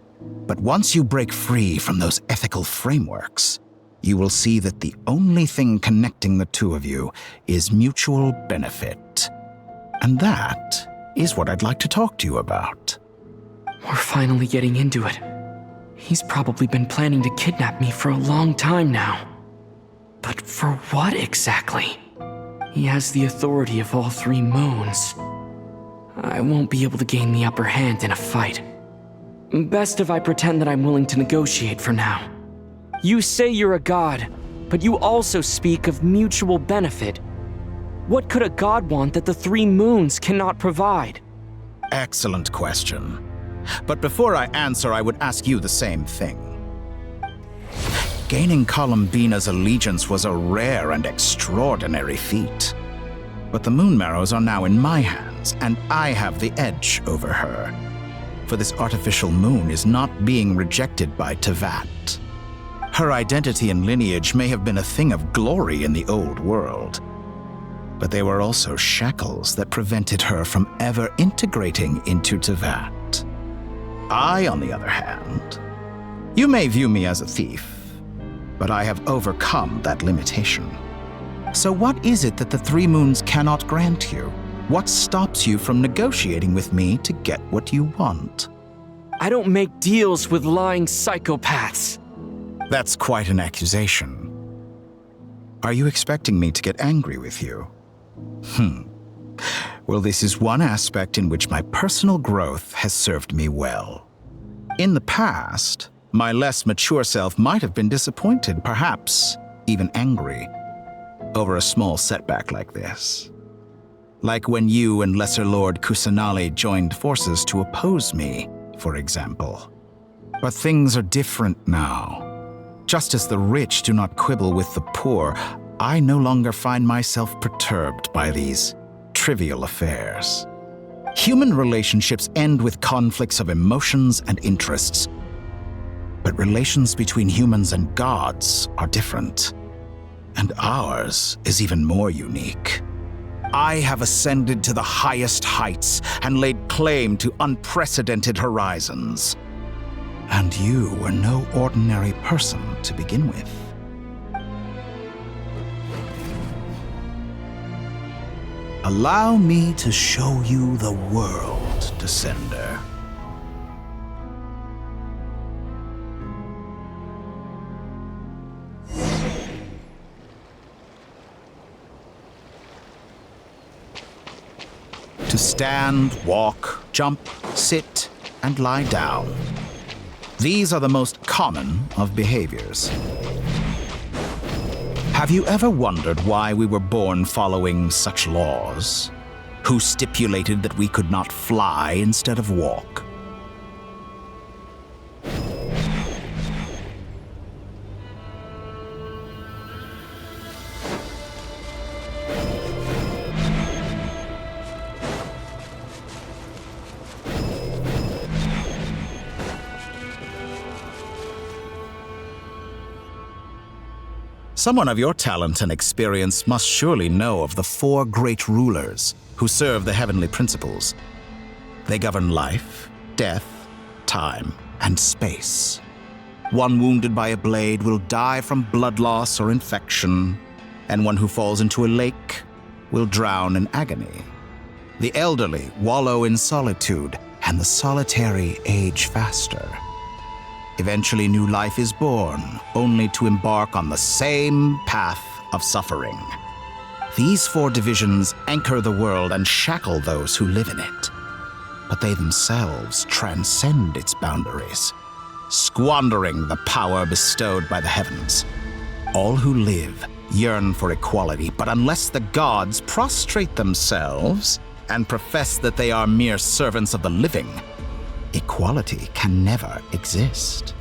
But once you break free from those ethical frameworks, you will see that the only thing connecting the two of you is mutual benefit. And that is what I'd like to talk to you about. We're finally getting into it. He's probably been planning to kidnap me for a long time now. But for what exactly? He has the authority of all three moons. I won't be able to gain the upper hand in a fight. Best if I pretend that I'm willing to negotiate for now. You say you're a god, but you also speak of mutual benefit. What could a god want that the three moons cannot provide? Excellent question. But before I answer, I would ask you the same thing. Gaining Colombina's allegiance was a rare and extraordinary feat. But the Moon Marrows are now in my hands, and I have the edge over her. For this artificial moon is not being rejected by Tevat. Her identity and lineage may have been a thing of glory in the old world, but they were also shackles that prevented her from ever integrating into Tevat. I, on the other hand, you may view me as a thief, but I have overcome that limitation. So what is it that the three moons cannot grant you? What stops you from negotiating with me to get what you want? I don't make deals with lying psychopaths. That's quite an accusation. Are you expecting me to get angry with you? Well, this is one aspect in which my personal growth has served me well. In the past, my less mature self might have been disappointed, perhaps even angry, over a small setback like this. Like when you and Lesser Lord Kusanali joined forces to oppose me for example. But things are different now. Just as the rich do not quibble with the poor, I no longer find myself perturbed by these trivial affairs. Human relationships end with conflicts of emotions and interests. But relations between humans and gods are different. And ours is even more unique. I have ascended to the highest heights and laid claim to unprecedented horizons. And you were no ordinary person to begin with. Allow me to show you the world, Descender. To stand, walk, jump, sit, and lie down. These are the most common of behaviors. Have you ever wondered why we were born following such laws? Who stipulated that we could not fly instead of walk? Someone of your talent and experience must surely know of the 4 great rulers who serve the heavenly principles. They govern life, death, time, and space. One wounded by a blade will die from blood loss or infection, and one who falls into a lake will drown in agony. The elderly wallow in solitude, and the solitary age faster. Eventually, new life is born, only to embark on the same path of suffering. These 4 divisions anchor the world and shackle those who live in it. But they themselves transcend its boundaries, squandering the power bestowed by the heavens. All who live yearn for equality, but unless the gods prostrate themselves and profess that they are mere servants of the living, equality can never exist.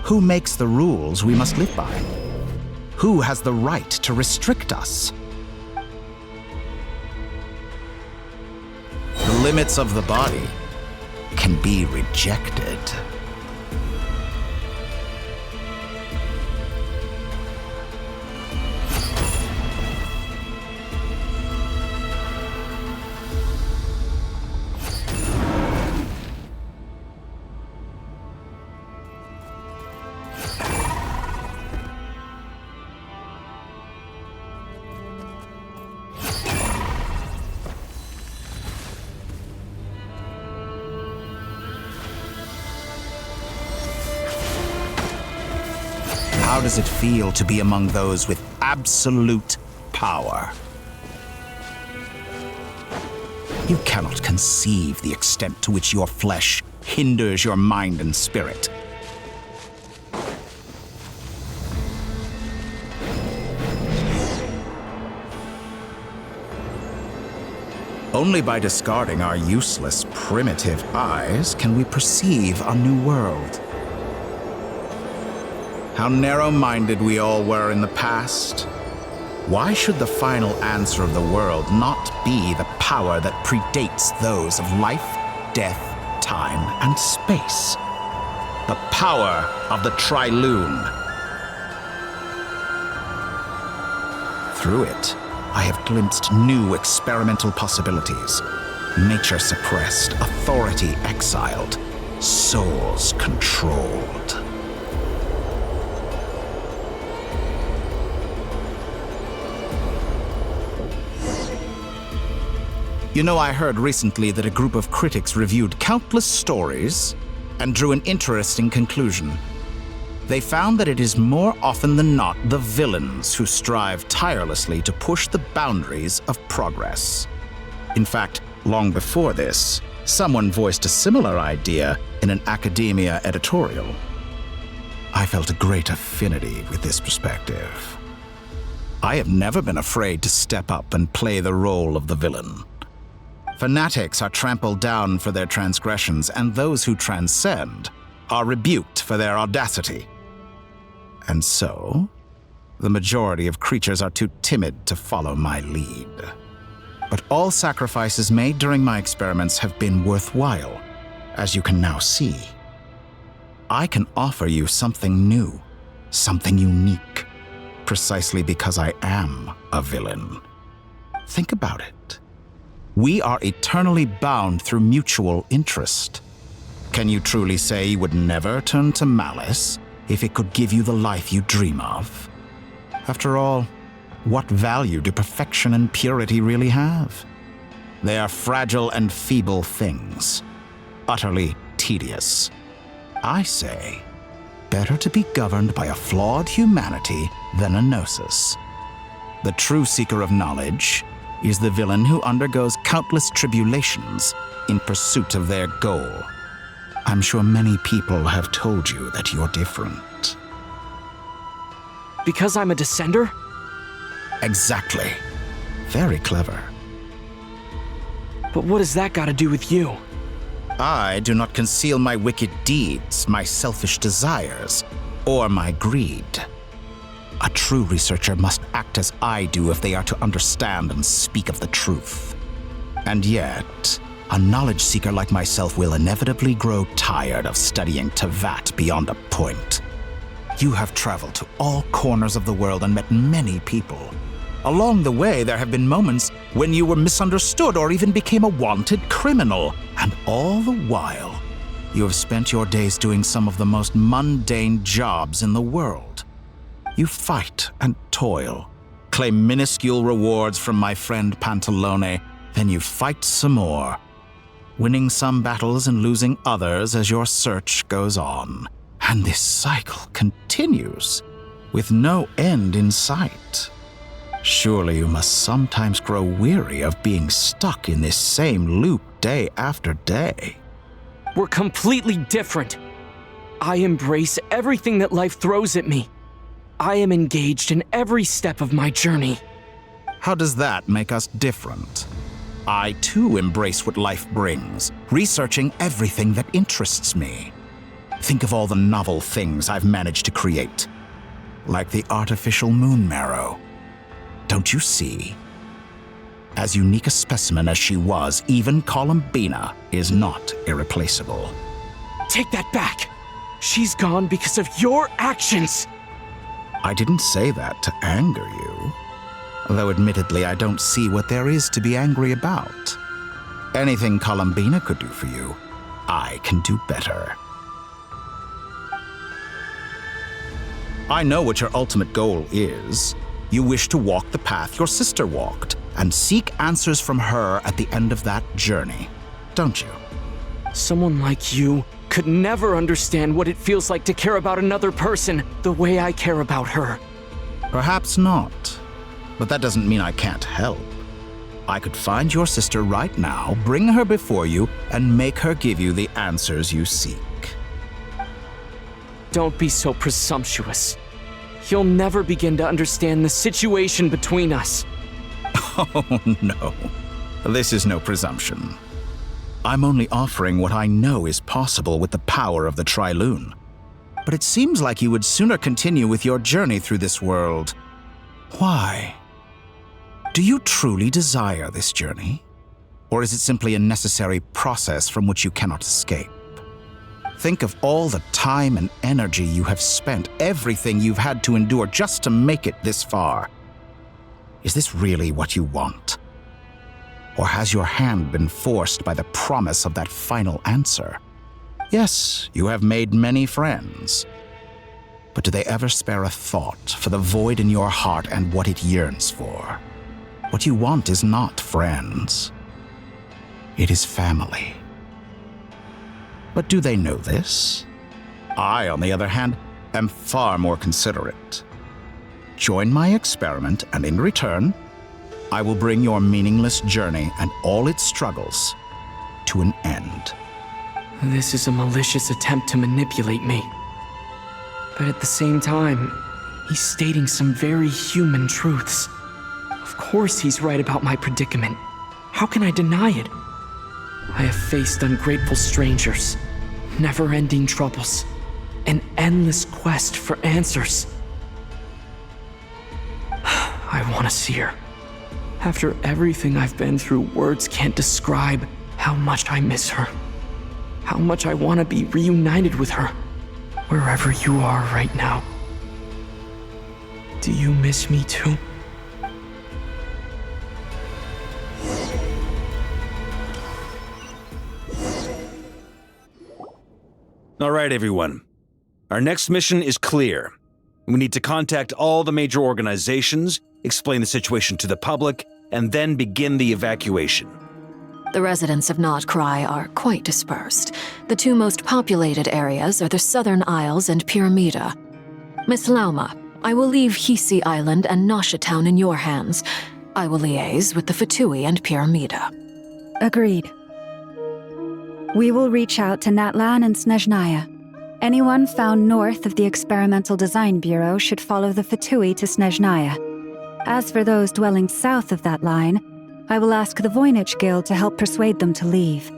Who makes the rules we must live by? Who has the right to restrict us? The limits of the body can be rejected. How does it feel to be among those with absolute power? You cannot conceive the extent to which your flesh hinders your mind and spirit. Only by discarding our useless, primitive eyes can we perceive a new world. How narrow-minded we all were in the past. Why should the final answer of the world not be the power that predates those of life, death, time, and space? The power of the Triloon. Through it, I have glimpsed new experimental possibilities. Nature suppressed, authority exiled, souls controlled. You know, I heard recently that a group of critics reviewed countless stories and drew an interesting conclusion. They found that it is more often than not the villains who strive tirelessly to push the boundaries of progress. In fact, long before this, someone voiced a similar idea in an academia editorial. I felt a great affinity with this perspective. I have never been afraid to step up and play the role of the villain. Fanatics are trampled down for their transgressions, and those who transcend are rebuked for their audacity. And so, the majority of creatures are too timid to follow my lead. But all sacrifices made during my experiments have been worthwhile, as you can now see. I can offer you something new, something unique, precisely because I am a villain. Think about it. We are eternally bound through mutual interest. Can you truly say you would never turn to malice if it could give you the life you dream of? After all, what value do perfection and purity really have? They are fragile and feeble things, utterly tedious. I say, better to be governed by a flawed humanity than a gnosis. The true seeker of knowledge is the villain who undergoes countless tribulations in pursuit of their goal. I'm sure many people have told you that you're different. Because I'm a descender? Exactly. Very clever. But what has that got to do with you? I do not conceal my wicked deeds, my selfish desires, or my greed. A true researcher must act as I do if they are to understand and speak of the truth. And yet, a knowledge seeker like myself will inevitably grow tired of studying Tevat beyond a point. You have traveled to all corners of the world and met many people. Along the way, there have been moments when you were misunderstood or even became a wanted criminal. And all the while, you have spent your days doing some of the most mundane jobs in the world. You fight and toil, claim minuscule rewards from my friend Pantalone, then you fight some more, winning some battles and losing others as your search goes on. And this cycle continues, with no end in sight. Surely you must sometimes grow weary of being stuck in this same loop day after day. We're completely different. I embrace everything that life throws at me. I am engaged in every step of my journey. How does that make us different? I too embrace what life brings, researching everything that interests me. Think of all the novel things I've managed to create, like the artificial moon marrow. Don't you see? As unique a specimen as she was, even Columbina is not irreplaceable. Take that back! She's gone because of your actions! I didn't say that to anger you. Though admittedly, I don't see what there is to be angry about. Anything Columbina could do for you, I can do better. I know what your ultimate goal is. You wish to walk the path your sister walked, and seek answers from her at the end of that journey, don't you? Someone like you could never understand what it feels like to care about another person the way I care about her. Perhaps not, but that doesn't mean I can't help. I could find your sister right now, bring her before you, and make her give you the answers you seek. Don't be so presumptuous. You'll never begin to understand the situation between us. Oh, no. This is no presumption. I'm only offering what I know is possible with the power of the Trilune. But it seems like you would sooner continue with your journey through this world. Why? Do you truly desire this journey? Or is it simply a necessary process from which you cannot escape? Think of all the time and energy you have spent, everything you've had to endure just to make it this far. Is this really what you want? Or has your hand been forced by the promise of that final answer? Yes, you have made many friends. But do they ever spare a thought for the void in your heart and what it yearns for? What you want is not friends. It is family. But do they know this? I, on the other hand, am far more considerate. Join my experiment, and in return, I will bring your meaningless journey and all its struggles to an end. This is a malicious attempt to manipulate me. But at the same time, he's stating some very human truths. Of course he's right about my predicament. How can I deny it? I have faced ungrateful strangers, never-ending troubles, an endless quest for answers. I want to see her. After everything I've been through, words can't describe how much I miss her. How much I want to be reunited with her, wherever you are right now. Do you miss me too? All right, everyone. Our next mission is clear. We need to contact all the major organizations, explain the situation to the public, and then begin the evacuation. The residents of Nod-Krai are quite dispersed. The two most populated areas are the Southern Isles and Pyramida. Miss Lauma, I will leave Hisi Island and Nasha Town in your hands. I will liaise with the Fatui and Pyramida. Agreed. We will reach out to Natlan and Snezhnaya. Anyone found north of the Experimental Design Bureau should follow the Fatui to Snezhnaya. As for those dwelling south of that line, I will ask the Voynich Guild to help persuade them to leave.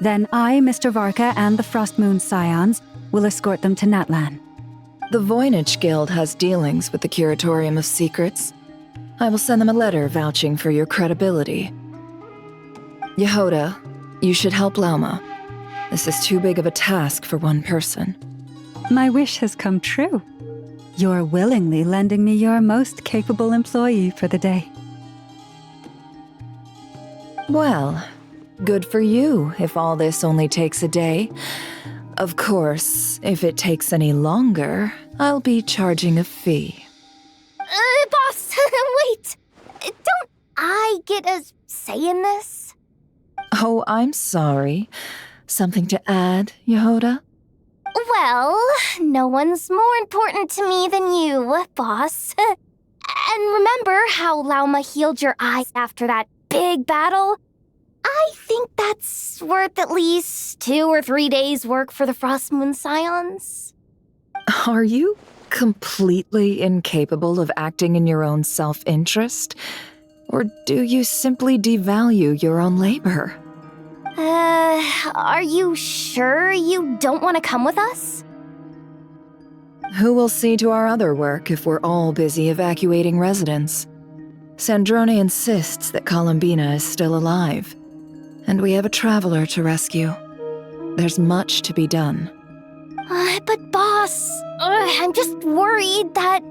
Then I, Mr. Varka, and the Frostmoon Scions will escort them to Natlan. The Voynich Guild has dealings with the Curatorium of Secrets. I will send them a letter vouching for your credibility. Yehoda, you should help Lauma. This is too big of a task for one person. My wish has come true. You're willingly lending me your most capable employee for the day. Well, good for you if all this only takes a day. Of course, if it takes any longer, I'll be charging a fee. Boss, wait! Don't I get a say in this? Oh, I'm sorry. Something to add, Yehoda? Well, no one's more important to me than you, boss. And remember how Lauma healed your eyes after that big battle? I think that's worth at least 2 or 3 days' work for the Frostmoon Scions. Are you completely incapable of acting in your own self-interest? Or do you simply devalue your own labor? Are you sure you don't want to come with us? Who will see to our other work if we're all busy evacuating residents? Sandrone insists that Columbina is still alive, and we have a traveler to rescue. There's much to be done. But boss, I'm just worried that...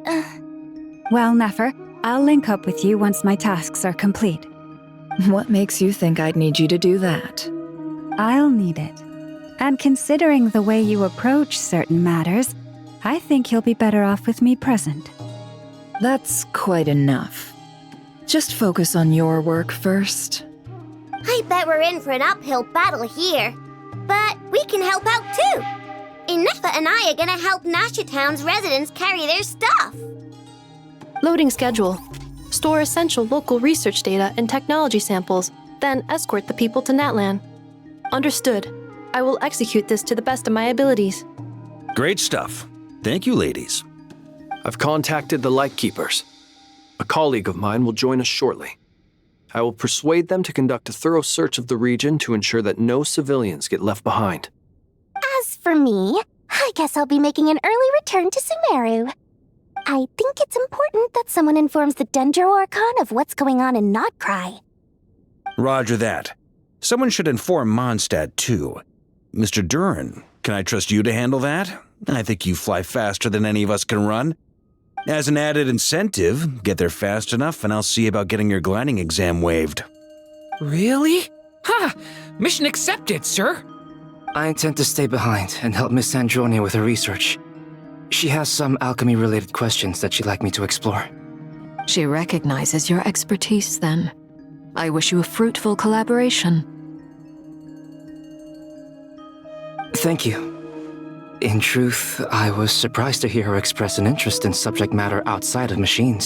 Well, Nefer, I'll link up with you once my tasks are complete. What makes you think I'd need you to do that? I'll need it. And considering the way you approach certain matters, I think you'll be better off with me present. That's quite enough. Just focus on your work first. I bet we're in for an uphill battle here. But we can help out too. Inefa and I are gonna help Nasha Town's residents carry their stuff. Loading schedule. Store essential local research data and technology samples, then escort the people to Natlan. Understood. I will execute this to the best of my abilities. Great stuff. Thank you, ladies. I've contacted the Lightkeepers. A colleague of mine will join us shortly. I will persuade them to conduct a thorough search of the region to ensure that no civilians get left behind. As for me, I guess I'll be making an early return to Sumeru. I think it's important that someone informs the Dendro Archon of what's going on in Nod-Krai. Roger that. Someone should inform Mondstadt, too. Mr. Duran, can I trust you to handle that? I think you fly faster than any of us can run. As an added incentive, get there fast enough and I'll see about getting your gliding exam waived. Really? Ha! Mission accepted, sir. I intend to stay behind and help Miss Sandrone with her research. She has some alchemy-related questions that she'd like me to explore. She recognizes your expertise, then. I wish you a fruitful collaboration. Thank you. In truth, I was surprised to hear her express an interest in subject matter outside of machines.